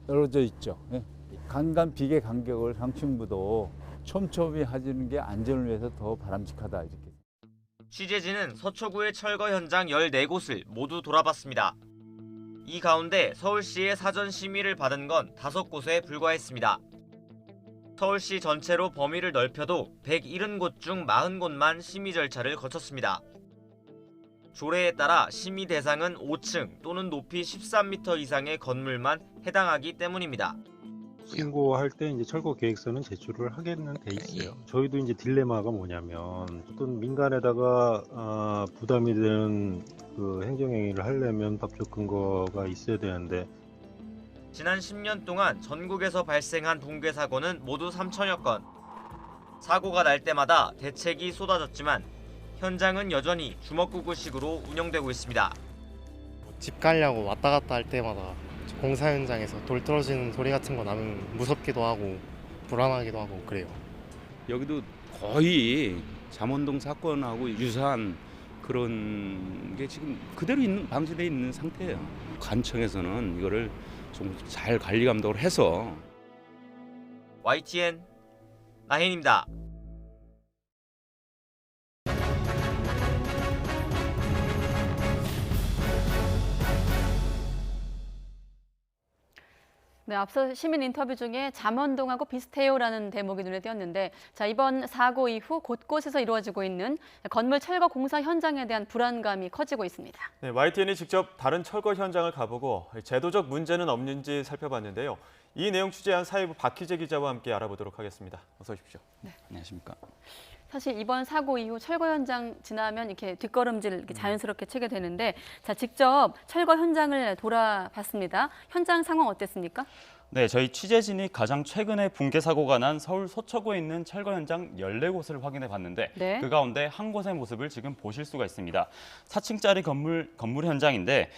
떨어져 있죠. 예. 간간 비계 간격을 상층부도 촘촘히 하시는 게 안전을 위해서 더 바람직하다 이렇게. 취재진은 서초구의 철거 현장 14곳을 모두 돌아봤습니다. 이 가운데 서울시의 사전 심의를 받은 건 5곳에 불과했습니다. 서울시 전체로 범위를 넓혀도 170곳 중 40곳만 심의 절차를 거쳤습니다. 조례에 따라 심의 대상은 5층 또는 높이 13m 이상의 건물만 해당하기 때문입니다. 신고할 때 이제 철거 계획서는 제출을 하게는 돼 있어요. 저희도 이제 딜레마가 뭐냐면 어떤 민간에다가 부담이 되는 그 행정행위를 하려면 법적 근거가 있어야 되는데 지난 10년 동안 전국에서 발생한 붕괴 사고는 모두 3천여 건. 사고가 날 때마다 대책이 쏟아졌지만 현장은 여전히 주먹구구식으로 운영되고 있습니다. 집 가려고 왔다 갔다 할 때마다 공사 현장에서 돌 떨어지는 소리 같은 거 나면 무섭기도 하고 불안하기도 하고 그래요. 여기도 거의 잠원동 사건하고 유사한 그런 게 지금 그대로 방치되어 있는 상태예요. 관청에서는 이거를 좀 잘 관리 감독을 해서. YTN 나혜인입니다. 네, 앞서 시민 인터뷰 중에 잠원동하고 비슷해요라는 대목이 눈에 띄었는데, 자, 이번 사고 이후 곳곳에서 이루어지고 있는 건물 철거 공사 현장에 대한 불안감이 커지고 있습니다. 네, YTN이 직접 다른 철거 현장을 가보고 제도적 문제는 없는지 살펴봤는데요. 이 내용 취재한 사회부 박희재 기자와 함께 알아보도록 하겠습니다. 어서 오십시오. 네. 안녕하십니까. 사실 이번 사고 이후 철거 현장 지나면 이렇게 뒷걸음질 이렇게 자연스럽게 치게 되는데, 자, 직접 철거 현장을 돌아봤습니다. 현장 상황 어땠습니까? 네, 저희 취재진이 가장 최근에 붕괴 사고가 난 서울 서초구에 있는 철거 현장 14곳을 확인해 봤는데 네. 그 가운데 한 곳의 모습을 지금 보실 수가 있습니다. 4층짜리 건물 현장인데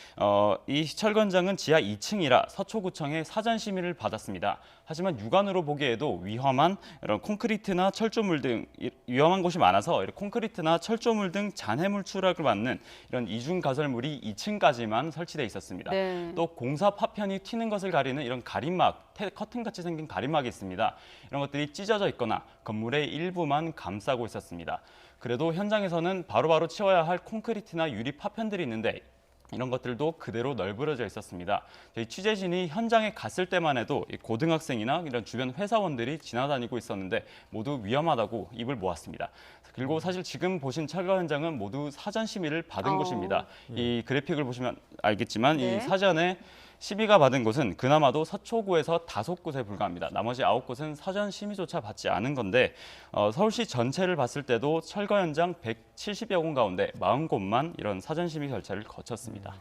이 철거 현장은 지하 2층이라 서초구청의 사전 심의를 받았습니다. 하지만 육안으로 보기에도 위험한 이런 콘크리트나 철조물 등 위험한 곳이 많아서 콘크리트나 철조물 등 잔해물 추락을 막는 이런 이중 가설물이 2층까지만 설치돼 있었습니다. 네. 또 공사 파편이 튀는 것을 가리는 이런 가림막, 커튼같이 생긴 가림막이 있습니다. 이런 것들이 찢어져 있거나 건물의 일부만 감싸고 있었습니다. 그래도 현장에서는 바로바로 치워야 할 콘크리트나 유리 파편들이 있는데 이런 것들도 그대로 널브러져 있었습니다. 저희 취재진이 현장에 갔을 때만 해도 고등학생이나 이런 주변 회사원들이 지나다니고 있었는데 모두 위험하다고 입을 모았습니다. 그리고 사실 지금 보신 철거 현장은 모두 사전 심의를 받은 곳입니다. 이 그래픽을 보시면 알겠지만 네. 이 사전에 심의가 받은 곳은 그나마도 서초구에서 5곳에 불과합니다. 나머지 9곳은 사전 심의조차 받지 않은 건데 서울시 전체를 봤을 때도 철거 현장 170여 곳 가운데 40곳만 이런 사전 심의 절차를 거쳤습니다.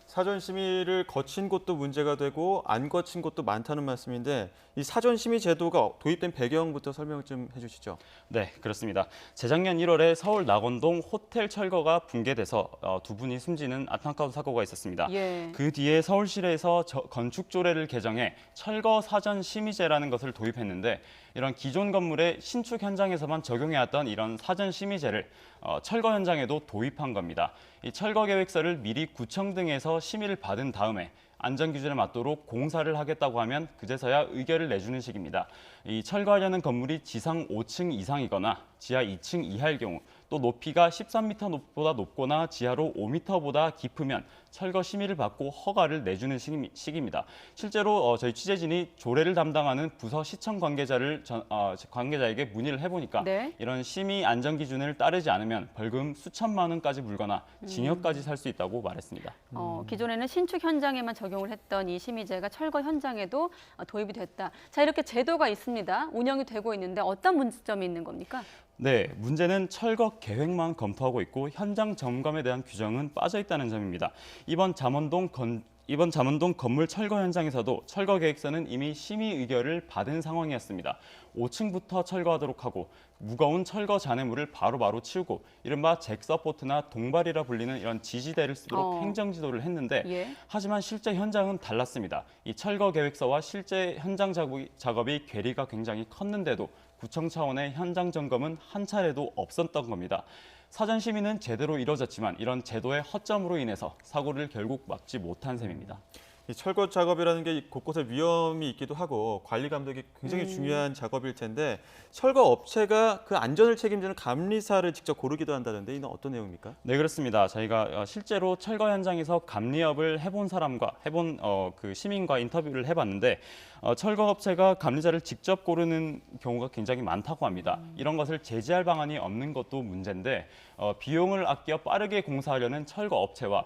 사전 심의를 거친 곳도 문제가 되고 안 거친 곳도 많다는 말씀인데 이 사전 심의 제도가 도입된 배경부터 설명 좀 해주시죠. 네, 그렇습니다. 재작년 1월에 서울 낙원동 호텔 철거가 붕괴돼서 두 분이 숨지는 안타까운 사고가 있었습니다. 예. 그 뒤에 서울시에서 건축조례를 개정해 철거 사전 심의제라는 것을 도입했는데 이런 기존 건물의 신축 현장에서만 적용해왔던 이런 사전 심의제를 철거 현장에도 도입한 겁니다. 이 철거 계획서를 미리 구청 등에서 심의를 받은 다음에 안전기준에 맞도록 공사를 하겠다고 하면 그제서야 의결을 내주는 식입니다. 이 철거하려는 건물이 지상 5층 이상이거나 지하 2층 이하일 경우 또 높이가 13m보다 높거나 지하로 5m보다 깊으면 철거 심의를 받고 허가를 내주는 시기입니다. 실제로 저희 취재진이 조례를 담당하는 부서 시청 관계자에게 문의를 해보니까 네. 이런 심의 안전 기준을 따르지 않으면 벌금 수천만 원까지 물거나 징역까지 살 수 있다고 말했습니다. 기존에는 신축 현장에만 적용을 했던 이 심의제가 철거 현장에도 도입이 됐다. 자, 이렇게 제도가 있습니다. 운영이 되고 있는데 어떤 문제점이 있는 겁니까? 네, 문제는 철거 계획만 검토하고 있고 현장 점검에 대한 규정은 빠져 있다는 점입니다. 이번 잠원동 건물 철거 현장에서도 철거 계획서는 이미 심의 의결을 받은 상황이었습니다. 5층부터 철거하도록 하고 무거운 철거 잔해물을 바로바로 치우고 이른바 잭서포트나 동발이라 불리는 이런 지지대를 쓰도록 행정지도를 했는데 예. 하지만 실제 현장은 달랐습니다. 이 철거 계획서와 실제 현장 작업이 괴리가 굉장히 컸는데도 구청 차원의 현장 점검은 한 차례도 없었던 겁니다. 사전 심의는 제대로 이뤄졌지만 이런 제도의 허점으로 인해서 사고를 결국 막지 못한 셈입니다. 이 철거 작업이라는 게 곳곳에 위험이 있기도 하고 관리 감독이 굉장히 중요한 작업일 텐데 철거 업체가 그 안전을 책임지는 감리사를 직접 고르기도 한다는데 이는 어떤 내용입니까? 네, 그렇습니다. 저희가 실제로 철거 현장에서 감리업을 해본 사람과 그 시민과 인터뷰를 해봤는데 철거 업체가 감리자를 직접 고르는 경우가 굉장히 많다고 합니다. 이런 것을 제재할 방안이 없는 것도 문제인데 비용을 아껴 빠르게 공사하려는 철거 업체와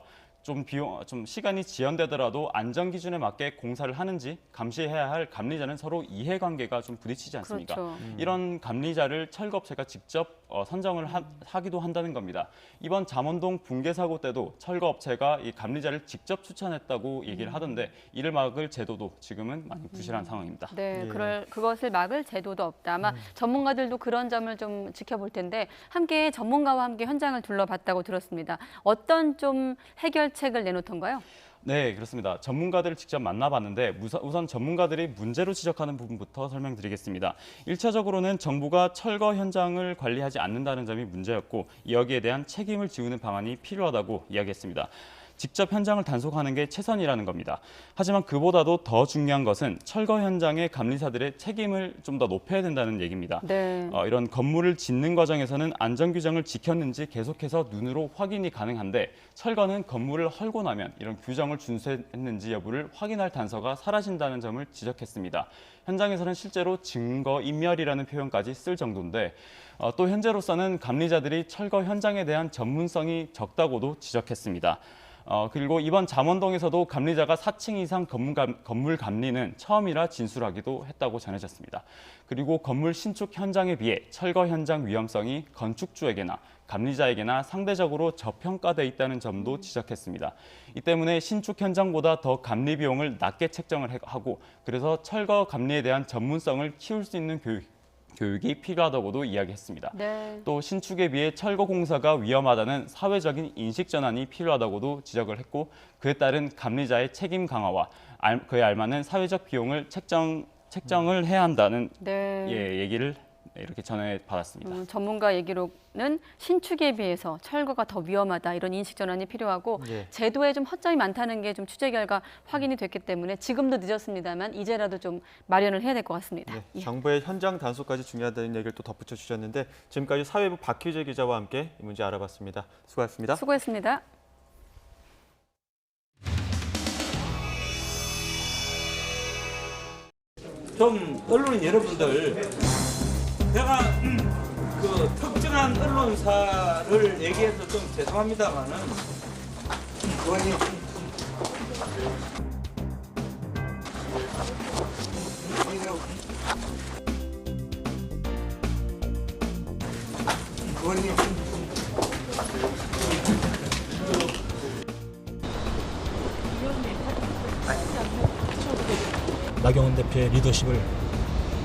좀 시간이 지연되더라도 안전 기준에 맞게 공사를 하는지 감시해야 할 감리자는 서로 이해관계가 좀 부딪히지 않습니까? 그렇죠. 이런 감리자를 철거업체가 직접 선정을 하기도 한다는 겁니다. 이번 잠원동 붕괴 사고 때도 철거업체가 이 감리자를 직접 추천했다고 얘기를 하던데 이를 막을 제도도 지금은 많이 부실한 상황입니다. 네, 그것을 막을 제도도 없다. 아마 전문가들도 그런 점을 좀 지켜볼 텐데 함께 전문가와 함께 현장을 둘러봤다고 들었습니다. 어떤 좀 해결책을 내놓던가요? 네, 그렇습니다. 전문가들을 직접 만나봤는데 우선 전문가들이 문제로 지적하는 부분부터 설명드리겠습니다. 1차적으로는 정부가 철거 현장을 관리하지 않는다는 점이 문제였고 여기에 대한 책임을 지우는 방안이 필요하다고 이야기했습니다. 직접 현장을 단속하는 게 최선이라는 겁니다. 하지만 그보다도 더 중요한 것은 철거 현장의 감리사들의 책임을 좀 더 높여야 된다는 얘기입니다. 네. 이런 건물을 짓는 과정에서는 안전 규정을 지켰는지 계속해서 눈으로 확인이 가능한데 철거는 건물을 헐고 나면 이런 규정을 준수했는지 여부를 확인할 단서가 사라진다는 점을 지적했습니다. 현장에서는 실제로 증거인멸이라는 표현까지 쓸 정도인데 또 현재로서는 감리자들이 철거 현장에 대한 전문성이 적다고도 지적했습니다. 그리고 이번 잠원동에서도 감리자가 4층 이상 건물 감리는 처음이라 진술하기도 했다고 전해졌습니다. 그리고 건물 신축 현장에 비해 철거 현장 위험성이 건축주에게나 감리자에게나 상대적으로 저평가돼 있다는 점도 지적했습니다. 이 때문에 신축 현장보다 더 감리 비용을 낮게 책정을 하고 그래서 철거 감리에 대한 전문성을 키울 수 있는 교육이 필요하다고도 이야기했습니다. 네. 또 신축에 비해 철거 공사가 위험하다는 사회적인 인식 전환이 필요하다고도 지적을 했고 그에 따른 감리자의 책임 강화와 그에 알맞는 사회적 비용을 책정을 해야 한다는 얘기를 이렇게 전해받았습니다. 전문가 얘기로는 신축에 비해서 철거가 더 위험하다 이런 인식 전환이 필요하고 제도에 좀 허점이 많다는 게 좀 취재 결과 확인이 됐기 때문에 지금도 늦었습니다만 이제라도 좀 마련을 해야 될 것 같습니다. 네, 정부의 현장 단속까지 중요하다는 얘기를 또 덧붙여 주셨는데 지금까지 사회부 박희재 기자와 함께 이 문제 알아봤습니다. 수고하셨습니다. 수고했습니다. 좀 언론인 여러분들 제가 그 특정한 언론사를 얘기해서 좀 죄송합니다만은 의원님 나경원 대표의 리더십을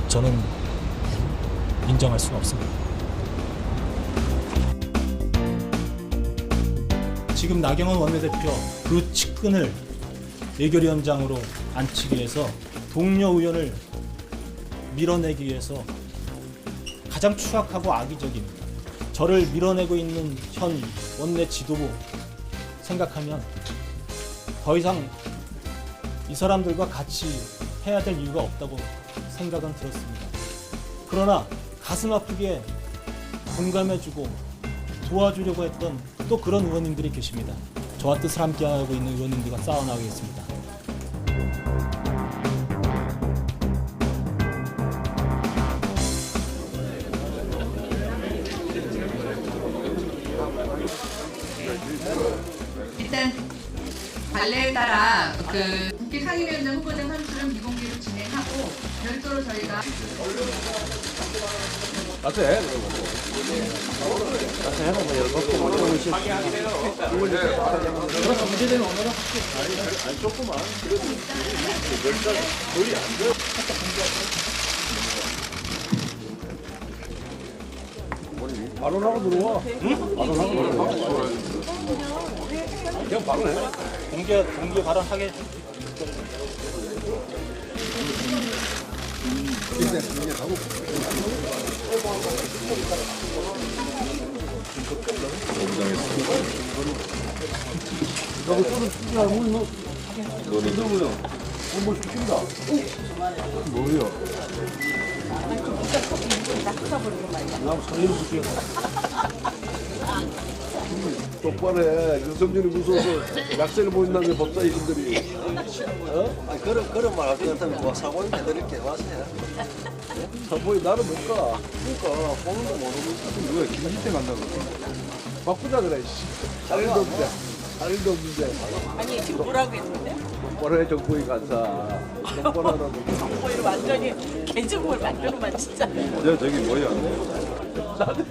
저는 인정할 수는 없습니다. 지금 나경원 원내대표 그 측근을 예결위원장으로 앉히기 위해서 동료 의원을 밀어내기 위해서 가장 추악하고 악의적인 저를 밀어내고 있는 현 원내 지도부 생각하면 더 이상 이 사람들과 같이 해야 될 이유가 없다고 생각은 들었습니다. 그러나 가슴 아프게 공감해주고 도와주려고 했던 또 그런 의원님들이 계십니다. 저와 뜻을 함께하고 있는 의원님들과 싸워나가겠습니다. 일단 관례에 따라 그 국회 상임위원장 후보자 선출은 비공개로 진행하고 별도로 저희가 바로 나고 들어와. 바로 나고 들어와. 그냥 바로 해. 공개 발언하게. 너도 쏘는 죽지 말고 너. 너는 누구야? 뭐 죽긴다. 뭐야? 나 살리는 거지. 똑바로 해. 윤석열이 무서워서 약세를 보인다는 게 법사위원들이. 그런 말 할 것 같으면 뭐 사고는 해드릴게. 와서 해. 사고에 나는 못 가. 그러니까 보는도 모르고 누가 김기태 간다고. 바꾸자 그래. 할일도 없는데. 할일도 없는데. 아니 지금 뭐라고 했는데? 똑바로 해 정보위 간사. 똑바로 하라고. 정보위를 완전히 개정을 만들어만 진짜. 저기 뭐야? 나도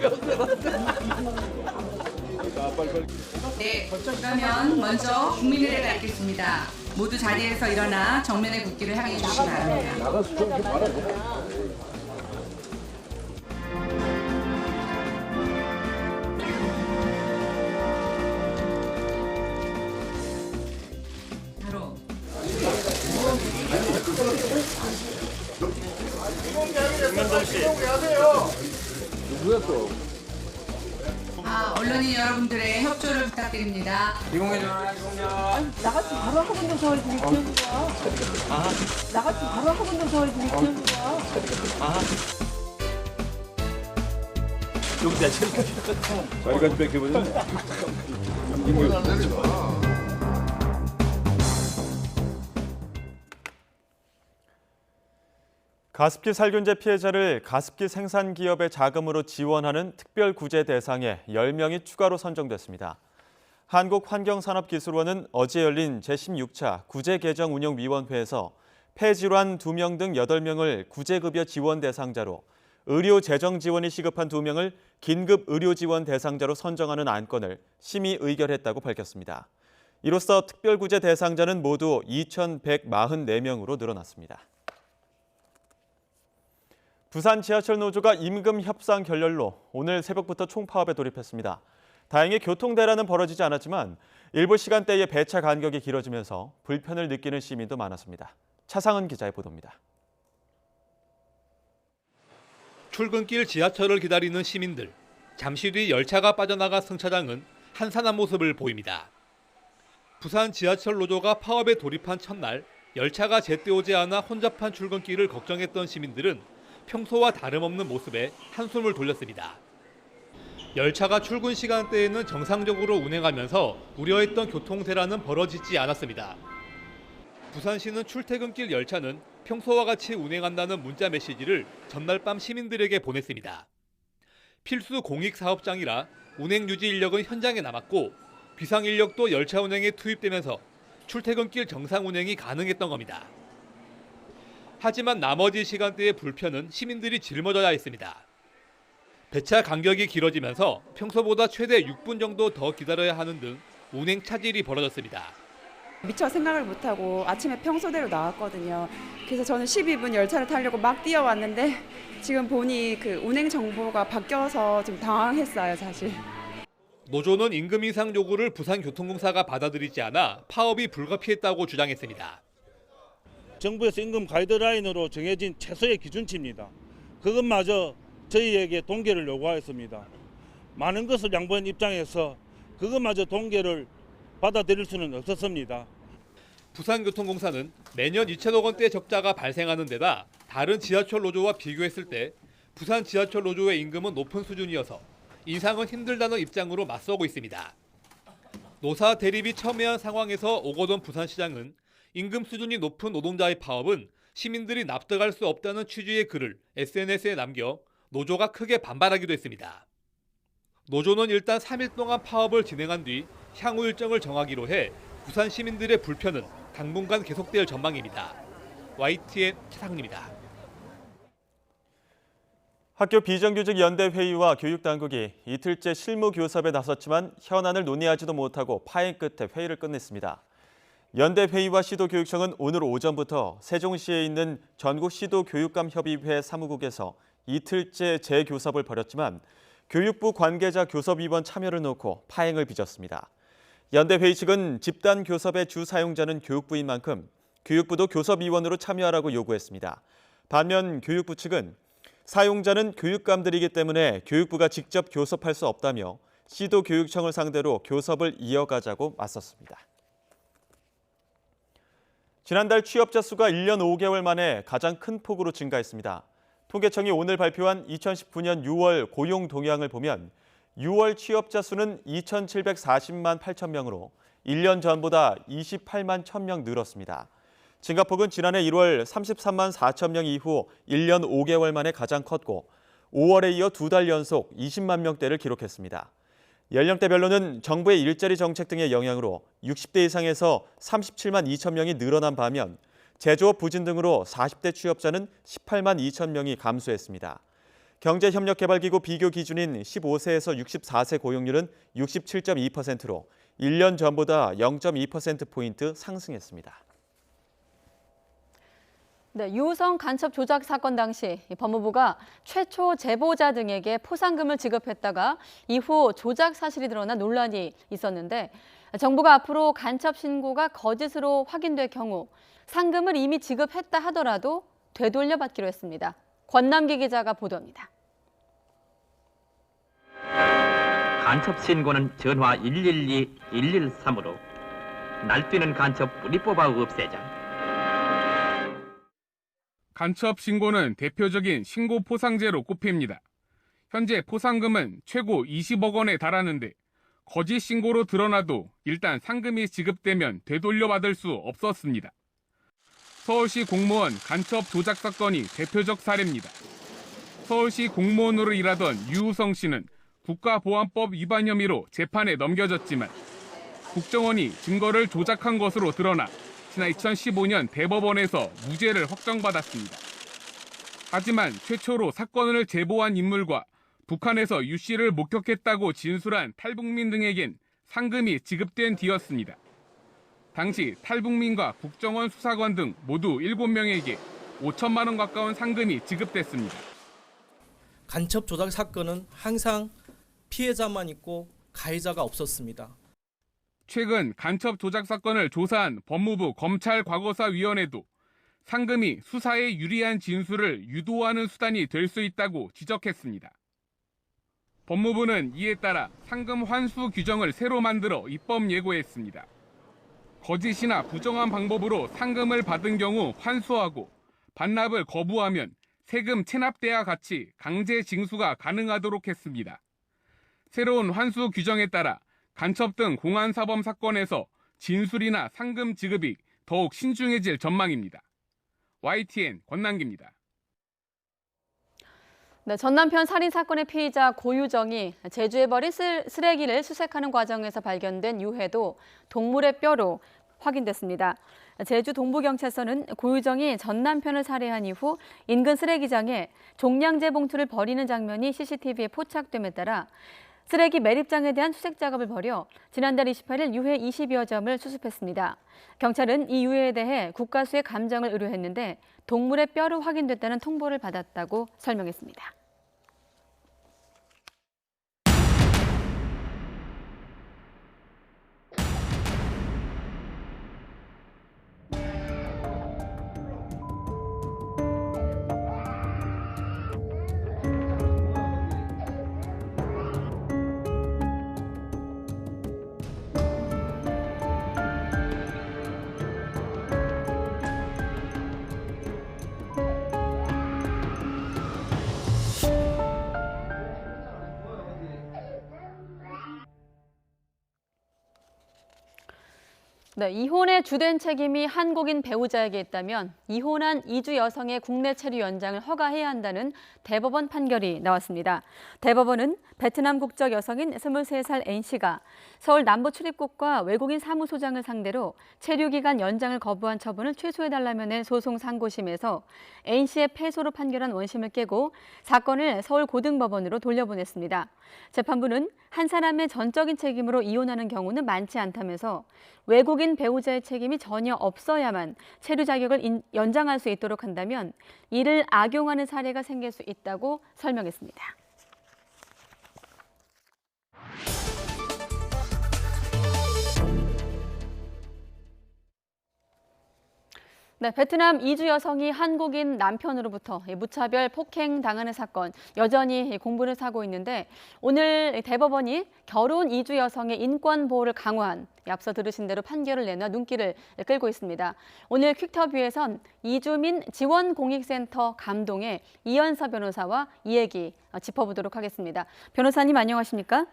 네, 그러면 먼저 국민의례가 있겠습니다. 모두 자리에서 일어나 정면의 국기를 향해 주시기 바랍니다. 나가서 좀 봐라. 바로 누구야 또? 언론인 여러분들의 협조를 부탁드립니다. 나같이 바로 학원도 저희 중에 키우는 거야. 나같이 바로 학원도 저희 중에 키우는 거야. 여기다 자기가 뺏겨버렸네. 가습기 살균제 피해자를 가습기 생산 기업의 자금으로 지원하는 특별 구제 대상에 10명이 추가로 선정됐습니다. 한국환경산업기술원은 어제 열린 제16차 구제개정운영위원회에서 폐질환 2명 등 8명을 구제급여 지원 대상자로, 의료 재정 지원이 시급한 2명을 긴급 의료 지원 대상자로 선정하는 안건을 심의 의결했다고 밝혔습니다. 이로써 특별 구제 대상자는 모두 2,144명으로 늘어났습니다. 부산 지하철 노조가 임금 협상 결렬로 오늘 새벽부터 총파업에 돌입했습니다. 다행히 교통대란은 벌어지지 않았지만 일부 시간대에 배차 간격이 길어지면서 불편을 느끼는 시민도 많았습니다. 차상은 기자의 보도입니다. 출근길 지하철을 기다리는 시민들. 잠시 뒤 열차가 빠져나가 승차장은 한산한 모습을 보입니다. 부산 지하철 노조가 파업에 돌입한 첫날 열차가 제때 오지 않아 혼잡한 출근길을 걱정했던 시민들은 평소와 다름없는 모습에 한숨을 돌렸습니다. 열차가 출근 시간대에는 정상적으로 운행하면서 우려했던 교통대란은 벌어지지 않았습니다. 부산시는 출퇴근길 열차는 평소와 같이 운행한다는 문자 메시지를 전날 밤 시민들에게 보냈습니다. 필수 공익사업장이라 운행 유지 인력은 현장에 남았고 비상 인력도 열차 운행에 투입되면서 출퇴근길 정상 운행이 가능했던 겁니다. 하지만 나머지 시간대의 불편은 시민들이 짊어져야 했습니다. 배차 간격이 길어지면서 평소보다 최대 6분 정도 더 기다려야 하는 등 운행 차질이 벌어졌습니다. 미처 생각을 못하고 아침에 평소대로 나왔거든요. 그래서 저는 12분 열차를 타려고 막 뛰어왔는데 지금 보니 그 운행 정보가 바뀌어서 좀 당황했어요, 사실. 노조는 임금 인상 요구를 부산교통공사가 받아들이지 않아 파업이 불가피했다고 주장했습니다. 정부에서 임금 가이드라인으로 정해진 최소의 기준치입니다. 그것마저 저희에게 동계를 요구하였습니다. 많은 것을 양보한 입장에서 그것마저 동계를 받아들일 수는 없었습니다. 부산교통공사는 매년 2천억 원대 적자가 발생하는 데다 다른 지하철 노조와 비교했을 때 부산 지하철 노조의 임금은 높은 수준이어서 인상은 힘들다는 입장으로 맞서고 있습니다. 노사 대립이 첨예한 상황에서 오거돈 부산시장은 임금 수준이 높은 노동자의 파업은 시민들이 납득할 수 없다는 취지의 글을 SNS에 남겨 노조가 크게 반발하기도 했습니다. 노조는 일단 3일 동안 파업을 진행한 뒤 향후 일정을 정하기로 해 부산 시민들의 불편은 당분간 계속될 전망입니다. YTN 최상입니다. 학교 비정규직 연대회의와 교육당국이 이틀째 실무교섭에 나섰지만 현안을 논의하지도 못하고 파행 끝에 회의를 끝냈습니다. 연대회의와 시도교육청은 오늘 오전부터 세종시에 있는 전국시도교육감협의회 사무국에서 이틀째 재교섭을 벌였지만 교육부 관계자 교섭위원 참여를 놓고 파행을 빚었습니다. 연대회의 측은 집단 교섭의 주 사용자는 교육부인 만큼 교육부도 교섭위원으로 참여하라고 요구했습니다. 반면 교육부 측은 사용자는 교육감들이기 때문에 교육부가 직접 교섭할 수 없다며 시도교육청을 상대로 교섭을 이어가자고 맞섰습니다. 지난달 취업자 수가 1년 5개월 만에 가장 큰 폭으로 증가했습니다. 통계청이 오늘 발표한 2019년 6월 고용 동향을 보면 6월 취업자 수는 2,740만 8천 명으로 1년 전보다 28만 1,000명 늘었습니다. 증가폭은 지난해 1월 33만 4천 명 이후 1년 5개월 만에 가장 컸고 5월에 이어 2달 연속 20만 명대를 기록했습니다. 연령대별로는 정부의 일자리 정책 등의 영향으로 60대 이상에서 37만 2천 명이 늘어난 반면 제조업 부진 등으로 40대 취업자는 18만 2천 명이 감소했습니다. 경제협력개발기구 비교 기준인 15세에서 64세 고용률은 67.2%로 1년 전보다 0.2%포인트 상승했습니다. 네, 유성 간첩 조작 사건 당시 법무부가 최초 제보자 등에게 포상금을 지급했다가 이후 조작 사실이 드러나 논란이 있었는데 정부가 앞으로 간첩 신고가 거짓으로 확인될 경우 상금을 이미 지급했다 하더라도 되돌려받기로 했습니다. 권남기 기자가 보도합니다. 간첩 신고는 전화 112, 113으로 날뛰는 간첩 뿌리 뽑아 없애자. 간첩 신고는 대표적인 신고 포상제로 꼽힙니다. 현재 포상금은 최고 20억 원에 달하는데 거짓 신고로 드러나도 일단 상금이 지급되면 되돌려받을 수 없었습니다. 서울시 공무원 간첩 조작 사건이 대표적 사례입니다. 서울시 공무원으로 일하던 유우성 씨는 국가보안법 위반 혐의로 재판에 넘겨졌지만 국정원이 증거를 조작한 것으로 드러나 지난 2015년 대법원에서 무죄를 확정받았습니다. 하지만 최초로 사건을 제보한 인물과 북한에서 유 씨를 목격했다고 진술한 탈북민 등에겐 상금이 지급된 뒤였습니다. 당시 탈북민과 국정원 수사관 등 모두 7명에게 5천만 원 가까운 상금이 지급됐습니다. 간첩 조작 사건은 항상 피해자만 있고 가해자가 없었습니다. 최근 간첩 조작 사건을 조사한 법무부 검찰과거사위원회도 상금이 수사에 유리한 진술을 유도하는 수단이 될 수 있다고 지적했습니다. 법무부는 이에 따라 상금 환수 규정을 새로 만들어 입법 예고했습니다. 거짓이나 부정한 방법으로 상금을 받은 경우 환수하고 반납을 거부하면 세금 체납대와 같이 강제 징수가 가능하도록 했습니다. 새로운 환수 규정에 따라 간첩 등 공안사범 사건에서 진술이나 상금 지급이 더욱 신중해질 전망입니다. YTN 권남기입니다. 네, 전 남편 살인 사건의 피의자 고유정이 제주에 버린 쓰레기를 수색하는 과정에서 발견된 유해도 동물의 뼈로 확인됐습니다. 제주 동부경찰서는 고유정이 전 남편을 살해한 이후 인근 쓰레기장에 종량제 봉투를 버리는 장면이 CCTV에 포착됨에 따라 쓰레기 매립장에 대한 수색 작업을 벌여 지난달 28일 유해 20여 점을 수습했습니다. 경찰은 이 유해에 대해 국가수의 감정을 의뢰했는데 동물의 뼈로 확인됐다는 통보를 받았다고 설명했습니다. 네, 이혼의 주된 책임이 한국인 배우자에게 있다면 이혼한 이주 여성의 국내 체류 연장을 허가해야 한다는 대법원 판결이 나왔습니다. 대법원은 베트남 국적 여성인 23살 N씨가 서울 남부출입국과 외국인 사무소장을 상대로 체류 기간 연장을 거부한 처분을 취소해달라며 낸 소송 상고심에서 N씨의 패소로 판결한 원심을 깨고 사건을 서울고등법원으로 돌려보냈습니다. 재판부는 한 사람의 전적인 책임으로 이혼하는 경우는 많지 않다면서 외국인 배우자의 책임이 전혀 없어야만 체류 자격을 연장할 수 있도록 한다면 이를 악용하는 사례가 생길 수 있다고 설명했습니다. 네, 베트남 이주 여성이 한국인 남편으로부터 무차별 폭행당하는 사건 여전히 공분을 사고 있는데 오늘 대법원이 결혼 이주 여성의 인권 보호를 강화한 앞서 들으신 대로 판결을 내놔 눈길을 끌고 있습니다. 오늘 퀵터뷰에선 이주민 지원공익센터 감동의 이연서 변호사와 이 얘기 짚어보도록 하겠습니다. 변호사님 안녕하십니까?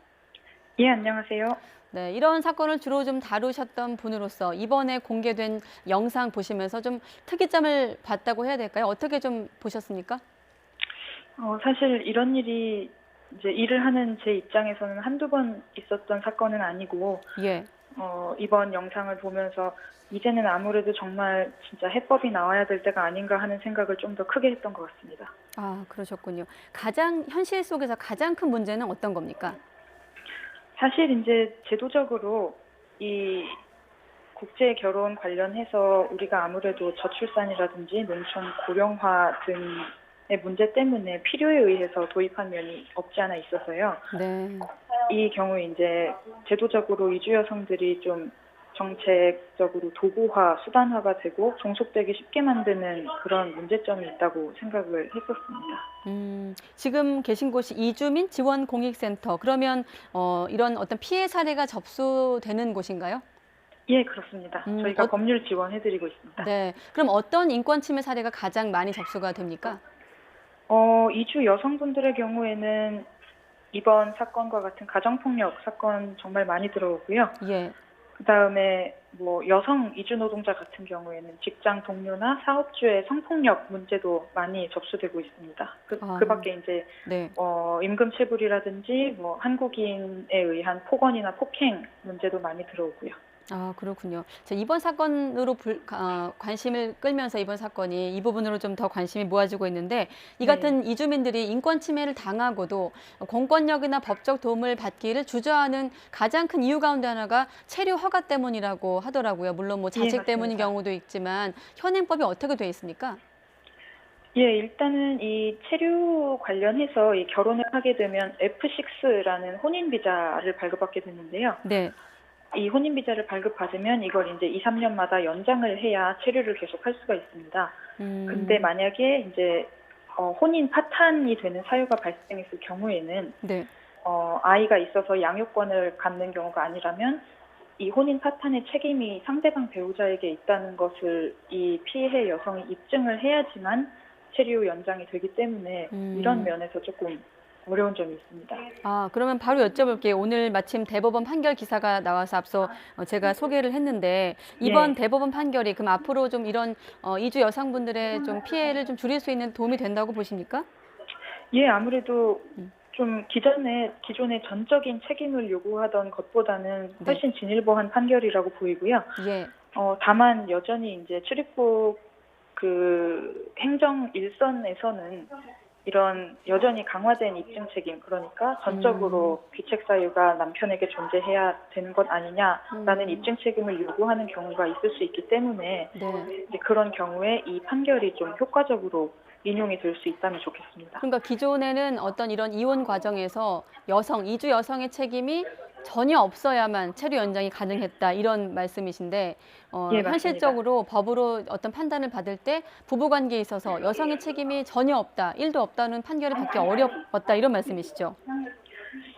예, 안녕하세요. 네, 이런 사건을 주로 좀 다루셨던 분으로서 이번에 공개된 영상 보시면서 좀 특이점을 봤다고 해야 될까요? 어떻게 좀 보셨습니까? 사실 이런 일이 이제 일을 하는 제 입장에서는 한두 번 있었던 사건은 아니고, 예. 이번 영상을 보면서 이제는 아무래도 정말 진짜 해법이 나와야 될 때가 아닌가 하는 생각을 좀 더 크게 했던 것 같습니다. 아, 그러셨군요. 현실 속에서 가장 큰 문제는 어떤 겁니까? 사실 이제 제도적으로 이 국제 결혼 관련해서 우리가 아무래도 저출산이라든지 농촌 고령화 등의 문제 때문에 필요에 의해서 도입한 면이 없지 않아 있어서요. 네. 이 경우에 이제 제도적으로 이주 여성들이 좀 정책적으로 도구화, 수단화가 되고 종속되기 쉽게 만드는 그런 문제점이 있다고 생각을 했었습니다. 지금 계신 곳이 이주민 지원공익센터. 그러면 이런 어떤 피해 사례가 접수되는 곳인가요? 예, 그렇습니다. 저희가 법률 지원해드리고 있습니다. 네. 그럼 어떤 인권 침해 사례가 가장 많이 접수가 됩니까? 이주 여성분들의 경우에는 이번 사건과 같은 가정폭력 사건 정말 많이 들어오고요. 예. 그다음에 뭐 여성 이주 노동자 같은 경우에는 직장 동료나 사업주의 성폭력 문제도 많이 접수되고 있습니다. 그 밖에 이제 네. 임금 체불이라든지 뭐 한국인에 의한 폭언이나 폭행 문제도 많이 들어오고요. 아, 그렇군요. 이번 사건으로 관심을 끌면서 이번 사건이 이 부분으로 좀 더 관심이 모아지고 있는데 이 같은 이주민들이 인권 침해를 당하고도 공권력이나 법적 도움을 받기를 주저하는 가장 큰 이유 가운데 하나가 체류 허가 때문이라고 하더라고요. 물론 뭐 자식 때문인 경우도 있지만 현행법이 어떻게 돼 있습니까? 예, 일단은 이 체류 관련해서 이 결혼을 하게 되면 F6라는 혼인 비자를 발급받게 되는데요. 네. 이 혼인 비자를 발급받으면 이걸 이제 2, 3년마다 연장을 해야 체류를 계속할 수가 있습니다. 근데 만약에 이제 혼인 파탄이 되는 사유가 발생했을 경우에는 네. 아이가 있어서 양육권을 갖는 경우가 아니라면 이 혼인 파탄의 책임이 상대방 배우자에게 있다는 것을 이 피해 여성이 입증을 해야지만 체류 연장이 되기 때문에 이런 면에서 조금 어려운 점이 있습니다. 아, 그러면 바로 여쭤볼게요. 오늘 마침 대법원 판결 기사가 나와서 앞서 제가 소개를 했는데 이번 대법원 판결이 그럼 앞으로 좀 이런 이주 여성분들의 좀 피해를 좀 줄일 수 있는 도움이 된다고 보십니까? 예, 아무래도 좀 기존의 전적인 책임을 요구하던 것보다는 훨씬 진일보한 판결이라고 보이고요. 예. 다만 여전히 이제 출입국 그 행정 일선에서는 이런 여전히 강화된 입증 책임, 그러니까 전적으로 귀책 사유가 남편에게 존재해야 되는 것 아니냐라는 입증 책임을 요구하는 경우가 있을 수 있기 때문에 이제 그런 경우에 이 판결이 좀 효과적으로 인용이 될 수 있다면 좋겠습니다. 그러니까 기존에는 어떤 이런 이혼 과정에서 이주 여성의 책임이 전혀 없어야만 체류 연장이 가능했다 이런 말씀이신데 예, 현실적으로 법으로 어떤 판단을 받을 때 부부관계에 있어서 여성의 책임이 전혀 없다, 1도 없다는 판결을 받기 어렵다 이런 말씀이시죠?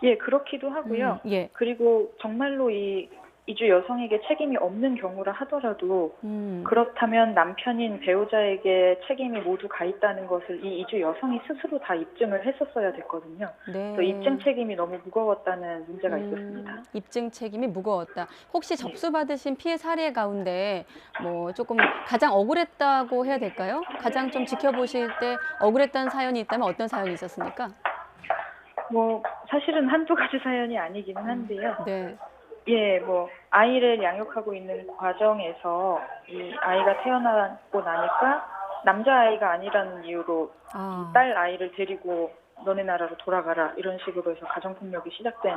예, 그렇기도 하고요. 예. 그리고 정말로 이 이주 여성에게 책임이 없는 경우라 하더라도 그렇다면 남편인 배우자에게 책임이 모두 가 있다는 것을 이 이주 여성이 스스로 다 입증을 했었어야 됐거든요. 네. 그래서 입증 책임이 너무 무거웠다는 문제가 있었습니다. 입증 책임이 무거웠다. 혹시 접수받으신 피해 사례 가운데 뭐 조금 가장 억울했다고 해야 될까요? 가장 좀 지켜보실 때 억울했다는 사연이 있다면 어떤 사연이 있었습니까? 뭐 사실은 한두 가지 사연이 아니기는 한데요. 네. 예, 뭐 아이를 양육하고 있는 과정에서 이 아이가 태어나고 나니까 남자아이가 아니라는 이유로 이 딸 아이를 데리고 너네 나라로 돌아가라 이런 식으로 해서 가정폭력이 시작된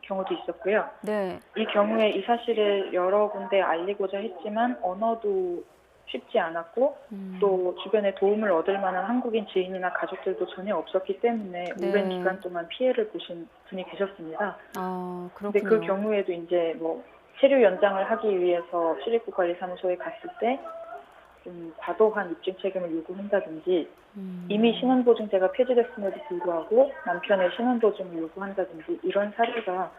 경우도 있었고요. 네. 이 경우에 이 사실을 여러 군데 알리고자 했지만 언어도 쉽지 않았고 또 주변에 도움을 얻을 만한 한국인 지인이나 가족들도 전혀 없었기 때문에 네. 오랜 기간 동안 피해를 보신 분이 계셨습니다. 아, 근데 그렇군요. 그 경우에도 이제 뭐 체류 연장을 하기 위해서 출입국관리사무소에 갔을 때 좀 과도한 입증 책임을 요구한다든지 이미 신원보증제가 폐지됐음에도 불구하고 남편의 신원보증을 요구한다든지 이런 사례가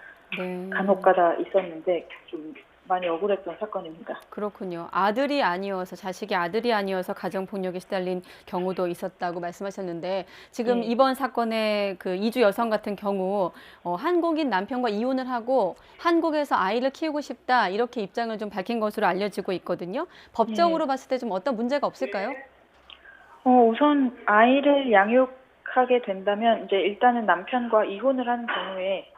간혹가다 있었는데 좀 많이 억울했던 사건입니다. 그렇군요. 아들이 아니어서 자식이 아들이 아니어서 가정폭력에 시달린 경우도 있었다고 말씀하셨는데 지금 네. 이번 사건의 그 이주 여성 같은 경우 한국인 남편과 이혼을 하고 한국에서 아이를 키우고 싶다 이렇게 입장을 좀 밝힌 것으로 알려지고 있거든요. 법적으로 봤을 때 좀 어떤 문제가 없을까요? 우선 아이를 양육하게 된다면 이제 일단은 남편과 이혼을 하는 경우에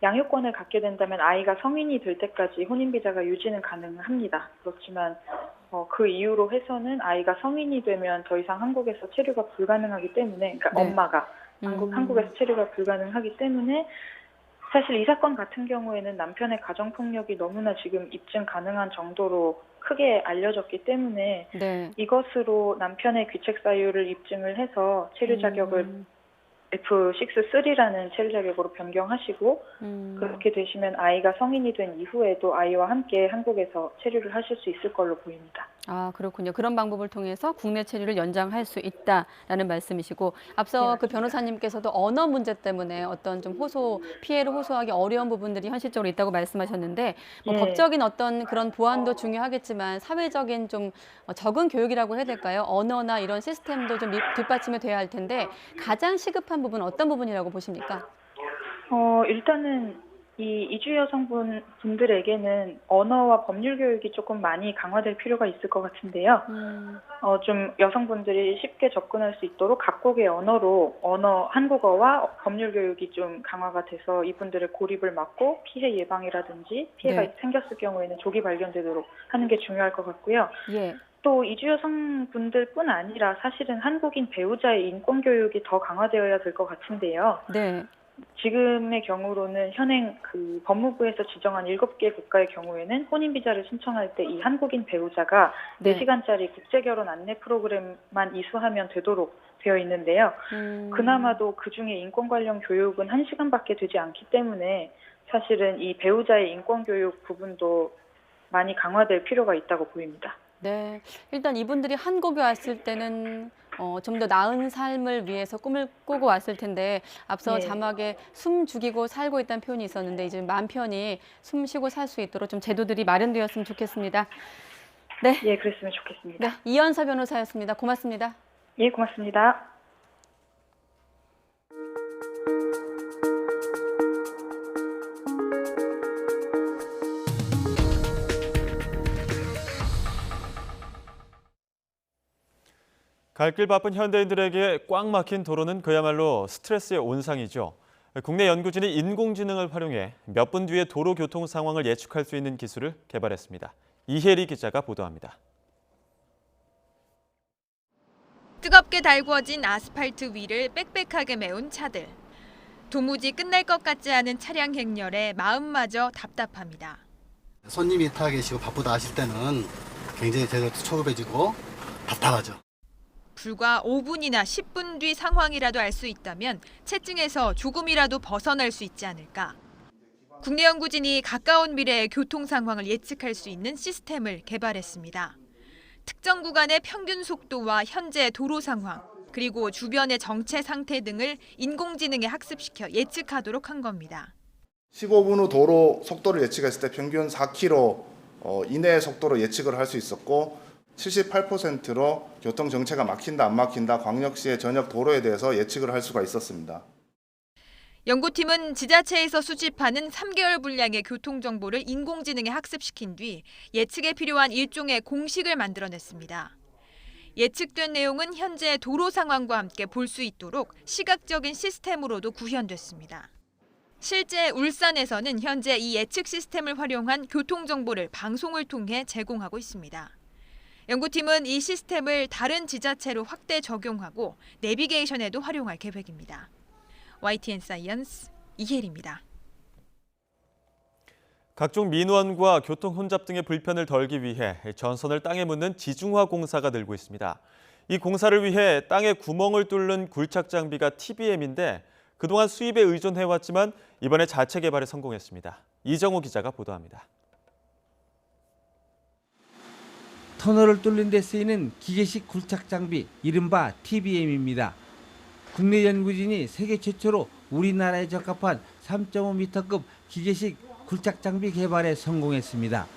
양육권을 갖게 된다면 아이가 성인이 될 때까지 혼인비자가 유지는 가능합니다. 그렇지만 그 이후로 해서는 아이가 성인이 되면 더 이상 한국에서 체류가 불가능하기 때문에 그러니까 네. 엄마가 한국에서 체류가 불가능하기 때문에 사실 이 사건 같은 경우에는 남편의 가정폭력이 너무나 지금 입증 가능한 정도로 크게 알려졌기 때문에 네. 이것으로 남편의 귀책 사유를 입증을 해서 체류 자격을 F6-3라는 체류 자격으로 변경하시고 그렇게 되시면 아이가 성인이 된 이후에도 아이와 함께 한국에서 체류를 하실 수 있을 걸로 보입니다. 아, 그렇군요. 그런 방법을 통해서 국내 체류를 연장할 수 있다라는 말씀이시고 앞서 그 변호사님께서도 언어 문제 때문에 어떤 좀 피해를 호소하기 어려운 부분들이 현실적으로 있다고 말씀하셨는데 뭐 네. 법적인 어떤 그런 보완도 중요하겠지만 사회적인 좀 적응 교육이라고 해야 될까요? 언어나 이런 시스템도 좀 뒷받침이 돼야 할 텐데 가장 시급한 부분은 어떤 부분이라고 보십니까? 일단은 이 이주 여성분들에게는 언어와 법률 교육이 조금 많이 강화될 필요가 있을 것 같은데요. 좀 여성분들이 쉽게 접근할 수 있도록 각국의 한국어와 법률 교육이 좀 강화가 돼서 이분들의 고립을 막고 피해 예방이라든지 피해가 네. 생겼을 경우에는 조기 발견되도록 하는 게 중요할 것 같고요. 예. 또 이주 여성분들뿐 아니라 사실은 한국인 배우자의 인권 교육이 더 강화되어야 될 것 같은데요. 네. 지금의 경우로는 현행 그 법무부에서 지정한 7개 국가의 경우에는 혼인비자를 신청할 때 이 한국인 배우자가 네. 4시간짜리 국제결혼 안내 프로그램만 이수하면 되도록 되어 있는데요. 그나마도 그중에 인권 관련 교육은 1시간밖에 되지 않기 때문에 사실은 이 배우자의 인권 교육 부분도 많이 강화될 필요가 있다고 보입니다. 네, 일단 이분들이 한국에 왔을 때는 좀 더 나은 삶을 위해서 꿈을 꾸고 왔을 텐데 앞서 네. 자막에 숨 죽이고 살고 있다는 표현이 있었는데 이제 마음 편히 숨 쉬고 살 수 있도록 좀 제도들이 마련되었으면 좋겠습니다. 네. 예, 그랬으면 좋겠습니다. 네, 이연서 변호사였습니다. 고맙습니다. 예, 고맙습니다. 갈 길 바쁜 현대인들에게 꽉 막힌 도로는 그야말로 스트레스의 온상이죠. 국내 연구진이 인공지능을 활용해 몇 분 뒤에 도로 교통 상황을 예측할 수 있는 기술을 개발했습니다. 이혜리 기자가 보도합니다. 뜨겁게 달구어진 아스팔트 위를 빽빽하게 메운 차들. 도무지 끝날 것 같지 않은 차량 행렬에 마음마저 답답합니다. 손님이 타 계시고 바쁘다 하실 때는 굉장히 제가 초급해지고 답답하죠. 불과 5분이나 10분 뒤 상황이라도 알 수 있다면 체증에서 조금이라도 벗어날 수 있지 않을까. 국내 연구진이 가까운 미래의 교통 상황을 예측할 수 있는 시스템을 개발했습니다. 특정 구간의 평균 속도와 현재 도로 상황, 그리고 주변의 정체 상태 등을 인공지능에 학습시켜 예측하도록 한 겁니다. 15분 후 도로 속도를 예측했을 때 평균 4km 이내의 속도로 예측을 할 수 있었고 78%로 교통 정체가 막힌다 안 막힌다 광역시의 전역 도로에 대해서 예측을 할 수가 있었습니다. 연구팀은 지자체에서 수집하는 3개월 분량의 교통정보를 인공지능에 학습시킨 뒤 예측에 필요한 일종의 공식을 만들어냈습니다. 예측된 내용은 현재 도로 상황과 함께 볼 수 있도록 시각적인 시스템으로도 구현됐습니다. 실제 울산에서는 현재 이 예측 시스템을 활용한 교통정보를 방송을 통해 제공하고 있습니다. 연구팀은 이 시스템을 다른 지자체로 확대 적용하고 내비게이션에도 활용할 계획입니다. YTN 사이언스 이혜리입니다. 각종 민원과 교통 혼잡 등의 불편을 덜기 위해 전선을 땅에 묻는 지중화 공사가 늘고 있습니다. 이 공사를 위해 땅에 구멍을 뚫는 굴착 장비가 TBM인데 그동안 수입에 의존해왔지만 이번에 자체 개발에 성공했습니다. 이정우 기자가 보도합니다. 터널을 뚫는 데 쓰이는 기계식 굴착 장비, 이른바 TBM입니다. 국내 연구진이 세계 최초로 우리나라에 적합한 3.5m급 기계식 굴착 장비 개발에 성공했습니다.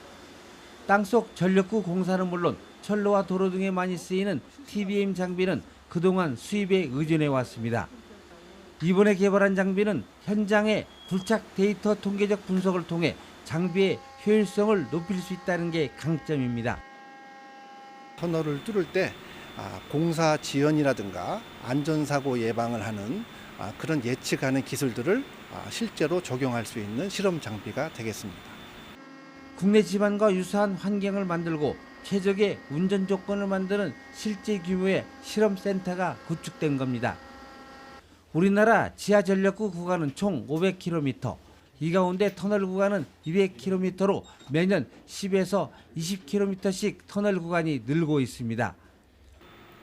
땅속 전력구 공사는 물론 철로와 도로 등에 많이 쓰이는 TBM 장비는 그동안 수입에 의존해 왔습니다. 이번에 개발한 장비는 현장의 굴착 데이터 통계적 분석을 통해 장비의 효율성을 높일 수 있다는 게 강점입니다. 터널을 뚫을 때 공사 지연이라든가 안전사고 예방을 하는 그런 예측하는 기술들을 실제로 적용할 수 있는 실험 장비가 되겠습니다. 국내 지반과 유사한 환경을 만들고 최적의 운전 조건을 만드는 실제 규모의 실험센터가 구축된 겁니다. 우리나라 지하전력구 구간은 총 500km, 이 가운데 터널 구간은 200km로 매년 10에서 20km씩 터널 구간이 늘고 있습니다.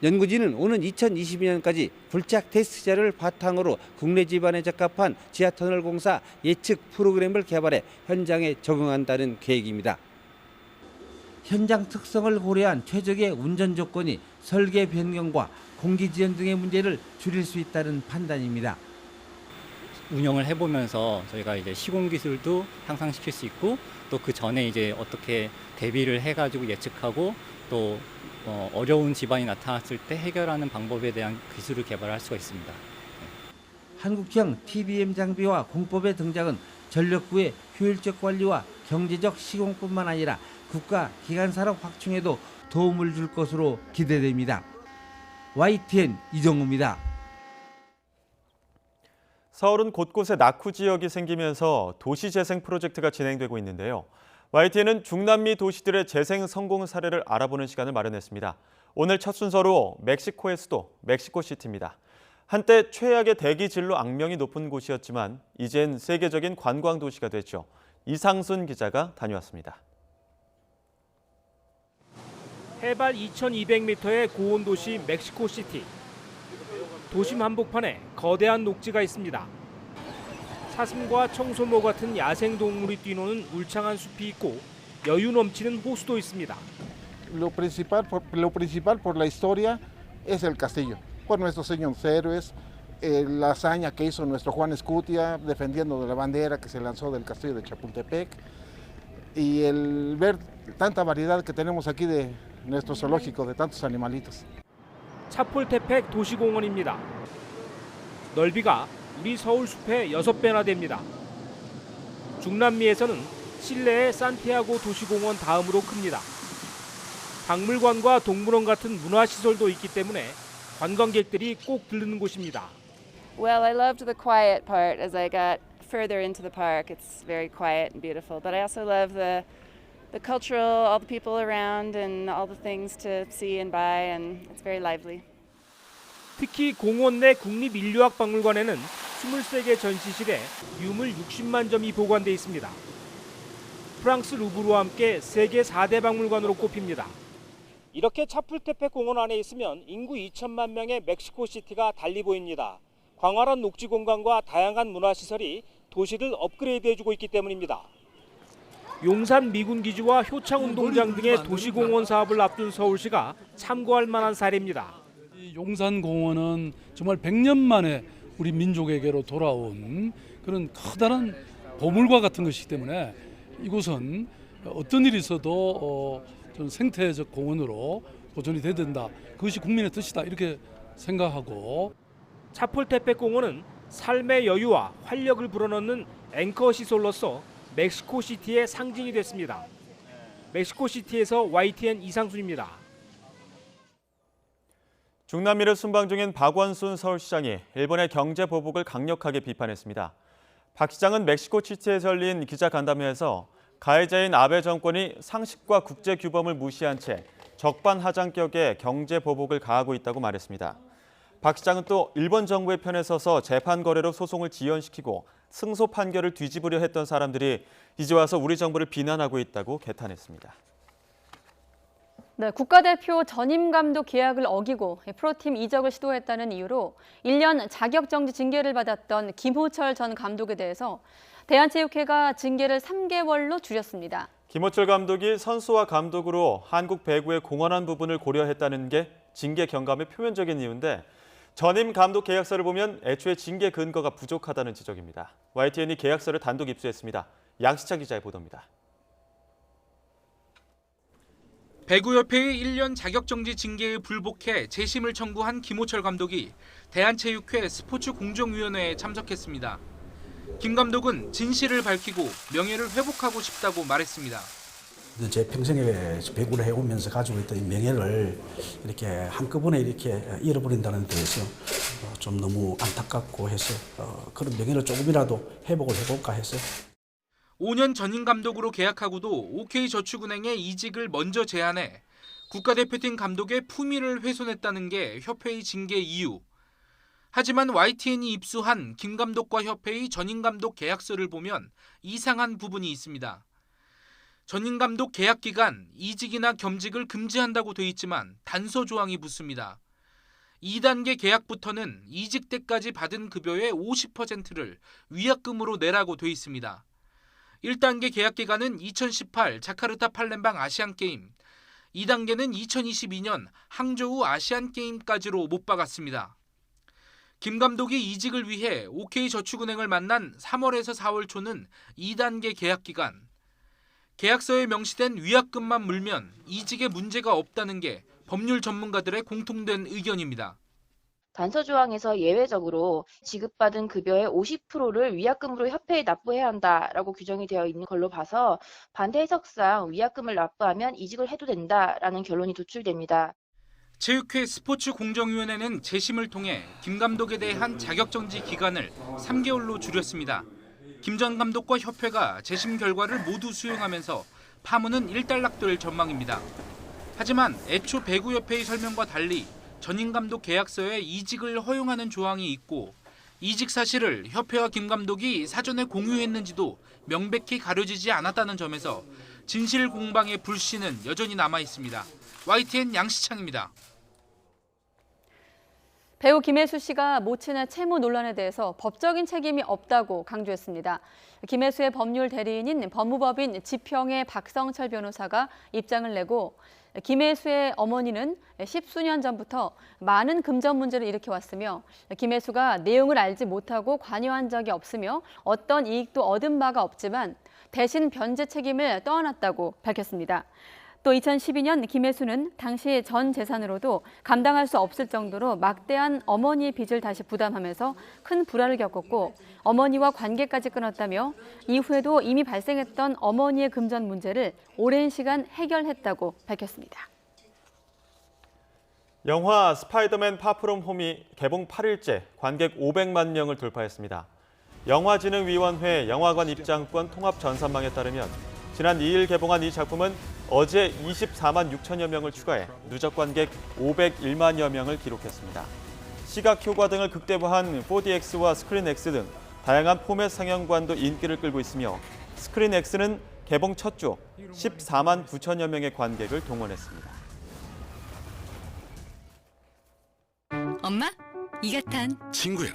연구진은 오는 2022년까지 굴착 테스트자를 바탕으로 국내 지반에 적합한 지하터널 공사 예측 프로그램을 개발해 현장에 적용한다는 계획입니다. 현장 특성을 고려한 최적의 운전 조건이 설계 변경과 공기 지연 등의 문제를 줄일 수 있다는 판단입니다. 운영을 해보면서 저희가 이제 시공 기술도 향상시킬 수 있고 또 그 전에 이제 어떻게 대비를 해가지고 예측하고 또 어려운 지반이 나타났을 때 해결하는 방법에 대한 기술을 개발할 수가 있습니다. 한국형 TBM 장비와 공법의 등장은 전력구의 효율적 관리와 경제적 시공뿐만 아니라 국가 기관 산업 확충에도 도움을 줄 것으로 기대됩니다. YTN 이정우입니다. 서울은 곳곳에 낙후 지역이 생기면서 도시재생 프로젝트가 진행되고 있는데요. YTN은 중남미 도시들의 재생 성공 사례를 알아보는 시간을 마련했습니다. 오늘 첫 순서로 멕시코의 수도 멕시코시티입니다. 한때 최악의 대기질로 악명이 높은 곳이었지만 이젠 세계적인 관광 도시가 됐죠. 이상순 기자가 다녀왔습니다. 해발 2,200m의 고온 도시 멕시코시티. 도심 한복판에 거대한 녹지가 있습니다. 사슴과 청소모 같은 야생동물이 뛰노는 울창한 숲이 있고 여유 넘치는 호수도 있습니다. Lo principal por la historia es el castillo, por nuestros señores héroes, la hazaña que hizo nuestro Juan Escutia defendiendo de la bandera que se lanzó del castillo de Chapultepec y el ver tanta variedad que tenemos aquí de nuestro zoológico de tantos animalitos. 차폴테펙 도시공원입니다. 넓이가 우리 서울 숲의 6배나 됩니다. 중남미에서는 칠레의 산티아고 도시공원 다음으로 큽니다. 박물관과 동물원 같은 문화시설도 있기 때문에 관광객들이 꼭 들르는 곳입니다. Well, I loved the quiet part. As I got further into the park, it's very quiet and beautiful. But I also love the cultural, all the people around and all the things to see and buy, and it's very lively. 특히 공원 내 국립인류학박물관에는 23개 전시실에 유물 60만 점이 보관돼 있습니다. 프랑스 루브르와 함께 세계 4대 박물관으로 꼽힙니다. 이렇게 차풀테펙 공원 안에 있으면 인구 2천만 명의 멕시코시티가 달리 보입니다. 광활한 녹지 공간과 다양한 문화시설이 도시를 업그레이드해주고 있기 때문입니다. 용산 미군기지와 효창운동장 등의 도시공원 사업을 앞둔 서울시가 참고할 만한 사례입니다. 용산공원은 정말 100년 만에 우리 민족에게로 돌아온 그런 커다란 보물과 같은 것이기 때문에 이곳은 어떤 일이 있어도 좀 생태적 공원으로 보존이 돼야 된다. 그것이 국민의 뜻이다. 이렇게 생각하고 차폴테펙 공원은 삶의 여유와 활력을 불어넣는 앵커 시설로서 멕시코시티의 상징이 됐습니다. 멕시코시티에서 YTN 이상순입니다. 중남미를 순방 중인 박원순 서울시장이 일본의 경제 보복을 강력하게 비판했습니다. 박 시장은 멕시코시티에서 열린 기자간담회에서 가해자인 아베 정권이 상식과 국제 규범을 무시한 채 적반하장격의 경제 보복을 가하고 있다고 말했습니다. 박 시장은 또 일본 정부의 편에 서서 재판 거래로 소송을 지연시키고 승소 판결을 뒤집으려 했던 사람들이 이제 와서 우리 정부를 비난하고 있다고 개탄했습니다. 네, 국가대표 전임 감독 계약을 어기고 프로팀 이적을 시도했다는 이유로 1년 자격정지 징계를 받았던 김호철 전 감독에 대해서 대한체육회가 징계를 3개월로 줄였습니다. 김호철 감독이 선수와 감독으로 한국 배구의 공헌한 부분을 고려했다는 게 징계 경감의 표면적인 이유인데 전임 감독 계약서를 보면 애초에 징계 근거가 부족하다는 지적입니다. YTN이 계약서를 단독 입수했습니다. 양시차 기자의 보도입니다. 배구협회의 1년 자격정지 징계에 불복해 재심을 청구한 김호철 감독이 대한체육회 스포츠공정위원회에 참석했습니다. 김 감독은 진실을 밝히고 명예를 회복하고 싶다고 말했습니다. 제 평생에 배구를 해오면서 가지고 있던 이 명예를 이렇게 한꺼번에 이렇게 잃어버린다는 데에서 좀 너무 안타깝고 해서 그런 명예를 조금이라도 회복을 해볼까 해서 5년 전임 감독으로 계약하고도 OK저축은행에 이직을 먼저 제안해 국가대표팀 감독의 품위를 훼손했다는 게 협회의 징계 이유. 하지만 YTN이 입수한 김 감독과 협회의 전임 감독 계약서를 보면 이상한 부분이 있습니다. 전임 감독 계약 기간 이직이나 겸직을 금지한다고 돼 있지만 단서 조항이 붙습니다. 2단계 계약부터는 이직 때까지 받은 급여의 50%를 위약금으로 내라고 돼 있습니다. 1단계 계약 기간은 2018 자카르타 팔렘방 아시안게임, 2단계는 2022년 항저우 아시안게임까지로 못 박았습니다. 김 감독이 이직을 위해 OK저축은행을 만난 3월에서 4월 초는 2단계 계약 기간, 계약서에 명시된 위약금만 물면 이직에 문제가 없다는 게 법률 전문가들의 공통된 의견입니다. 단서 조항에서 예외적으로 지급받은 급여의 50%를 위약금으로 협회에 납부해야 한다라고 규정이 되어 있는 걸로 봐서 반대 해석상 위약금을 납부하면 이직을 해도 된다라는 결론이 도출됩니다. 체육회 스포츠공정위원회는 재심을 통해 김 감독에 대한 자격정지 기간을 3개월로 줄였습니다. 김 전 감독과 협회가 재심 결과를 모두 수용하면서 파문은 일단락될 전망입니다. 하지만 애초 배구협회의 설명과 달리 전임 감독 계약서에 이직을 허용하는 조항이 있고 이직 사실을 협회와 김 감독이 사전에 공유했는지도 명백히 가려지지 않았다는 점에서 진실 공방의 불씨는 여전히 남아 있습니다. YTN 양시창입니다. 배우 김혜수 씨가 모친의 채무 논란에 대해서 법적인 책임이 없다고 강조했습니다. 김혜수의 법률 대리인인 법무법인 지평의 박성철 변호사가 입장을 내고 김혜수의 어머니는 10수년 전부터 많은 금전 문제를 일으켜왔으며 김혜수가 내용을 알지 못하고 관여한 적이 없으며 어떤 이익도 얻은 바가 없지만 대신 변제 책임을 떠안았다고 밝혔습니다. 또 2012년 김혜수는 당시 전 재산으로도 감당할 수 없을 정도로 막대한 어머니의 빚을 다시 부담하면서 큰 불화를 겪었고 어머니와 관계까지 끊었다며 이후에도 이미 발생했던 어머니의 금전 문제를 오랜 시간 해결했다고 밝혔습니다. 영화 스파이더맨 파프롬 홈이 개봉 8일째 관객 500만 명을 돌파했습니다. 영화진흥위원회 영화관 입장권 통합 전산망에 따르면 지난 2일 개봉한 이 작품은 어제 24만 6천여 명을 추가해 누적 관객 501만여 명을 기록했습니다. 시각 효과 등을 극대화한 4DX와 스크린X 등 다양한 포맷 상영관도 인기를 끌고 있으며 스크린X는 개봉 첫 주 14만 9천여 명의 관객을 동원했습니다. 엄마, 이가탄. 친구야.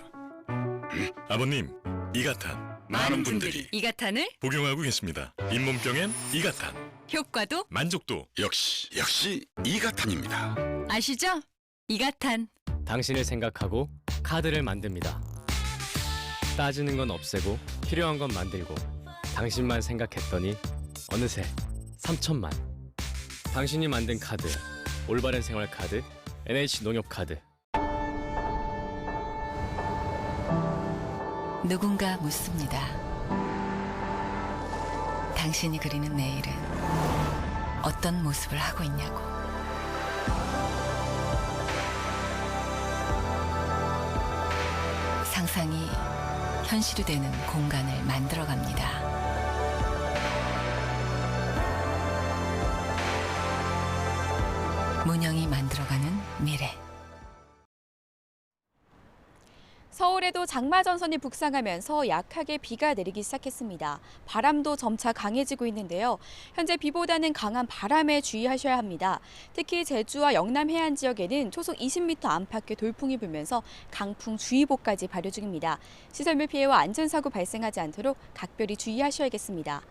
아버님, 이가탄. 많은 분들이 이가탄을 복용하고 계십니다. 잇몸병엔 이가탄. 효과도 만족도 역시 이가탄입니다. 아시죠? 이가탄. 당신을 생각하고 카드를 만듭니다. 따지는 건 없애고 필요한 건 만들고 당신만 생각했더니 어느새 3천만. 당신이 만든 카드, 올바른 생활 카드, NH 농협 카드. 누군가 묻습니다. 당신이 그리는 내일은 어떤 모습을 하고 있냐고. 상상이 현실이 되는 공간을 만들어갑니다. 문영이 만들어가는 미래. 서울에도 장마전선이 북상하면서 약하게 비가 내리기 시작했습니다. 바람도 점차 강해지고 있는데요. 현재 비보다는 강한 바람에 주의하셔야 합니다. 특히 제주와 영남 해안 지역에는 초속 20m 안팎의 돌풍이 불면서 강풍주의보까지 발효 중입니다. 시설물 피해와 안전사고 발생하지 않도록 각별히 주의하셔야겠습니다.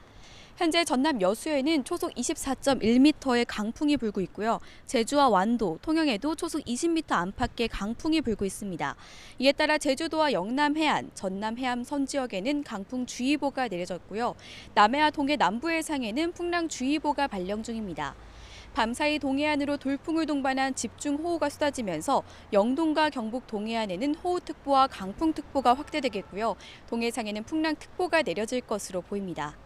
현재 전남 여수에는 초속 24.1m의 강풍이 불고 있고요. 제주와 완도, 통영에도 초속 20m 안팎의 강풍이 불고 있습니다. 이에 따라 제주도와 영남 해안, 전남 해안 선 지역에는 강풍주의보가 내려졌고요. 남해와 동해 남부 해상에는 풍랑주의보가 발령 중입니다. 밤사이 동해안으로 돌풍을 동반한 집중호우가 쏟아지면서 영동과 경북 동해안에는 호우특보와 강풍특보가 확대되겠고요. 동해상에는 풍랑특보가 내려질 것으로 보입니다.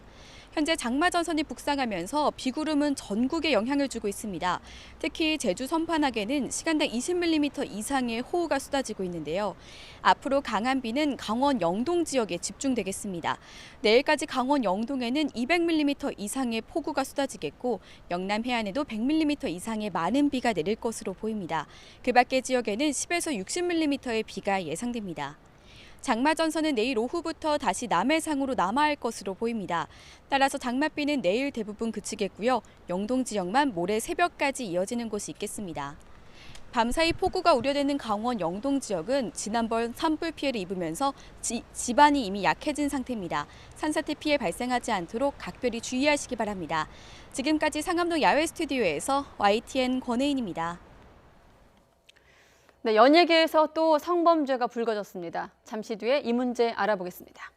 현재 장마전선이 북상하면서 비구름은 전국에 영향을 주고 있습니다. 특히 제주 선판악에는 시간당 20mm 이상의 호우가 쏟아지고 있는데요. 앞으로 강한 비는 강원 영동 지역에 집중되겠습니다. 내일까지 강원 영동에는 200mm 이상의 폭우가 쏟아지겠고 영남 해안에도 100mm 이상의 많은 비가 내릴 것으로 보입니다. 그 밖의 지역에는 10에서 60mm의 비가 예상됩니다. 장마전선은 내일 오후부터 다시 남해상으로 남하할 것으로 보입니다. 따라서 장맛비는 내일 대부분 그치겠고요. 영동 지역만 모레 새벽까지 이어지는 곳이 있겠습니다. 밤사이 폭우가 우려되는 강원 영동 지역은 지난번 산불 피해를 입으면서 지반이 이미 약해진 상태입니다. 산사태 피해 발생하지 않도록 각별히 주의하시기 바랍니다. 지금까지 상암동 야외 스튜디오에서 YTN 권혜인입니다. 네, 연예계에서 또 성범죄가 불거졌습니다. 잠시 뒤에 이 문제 알아보겠습니다.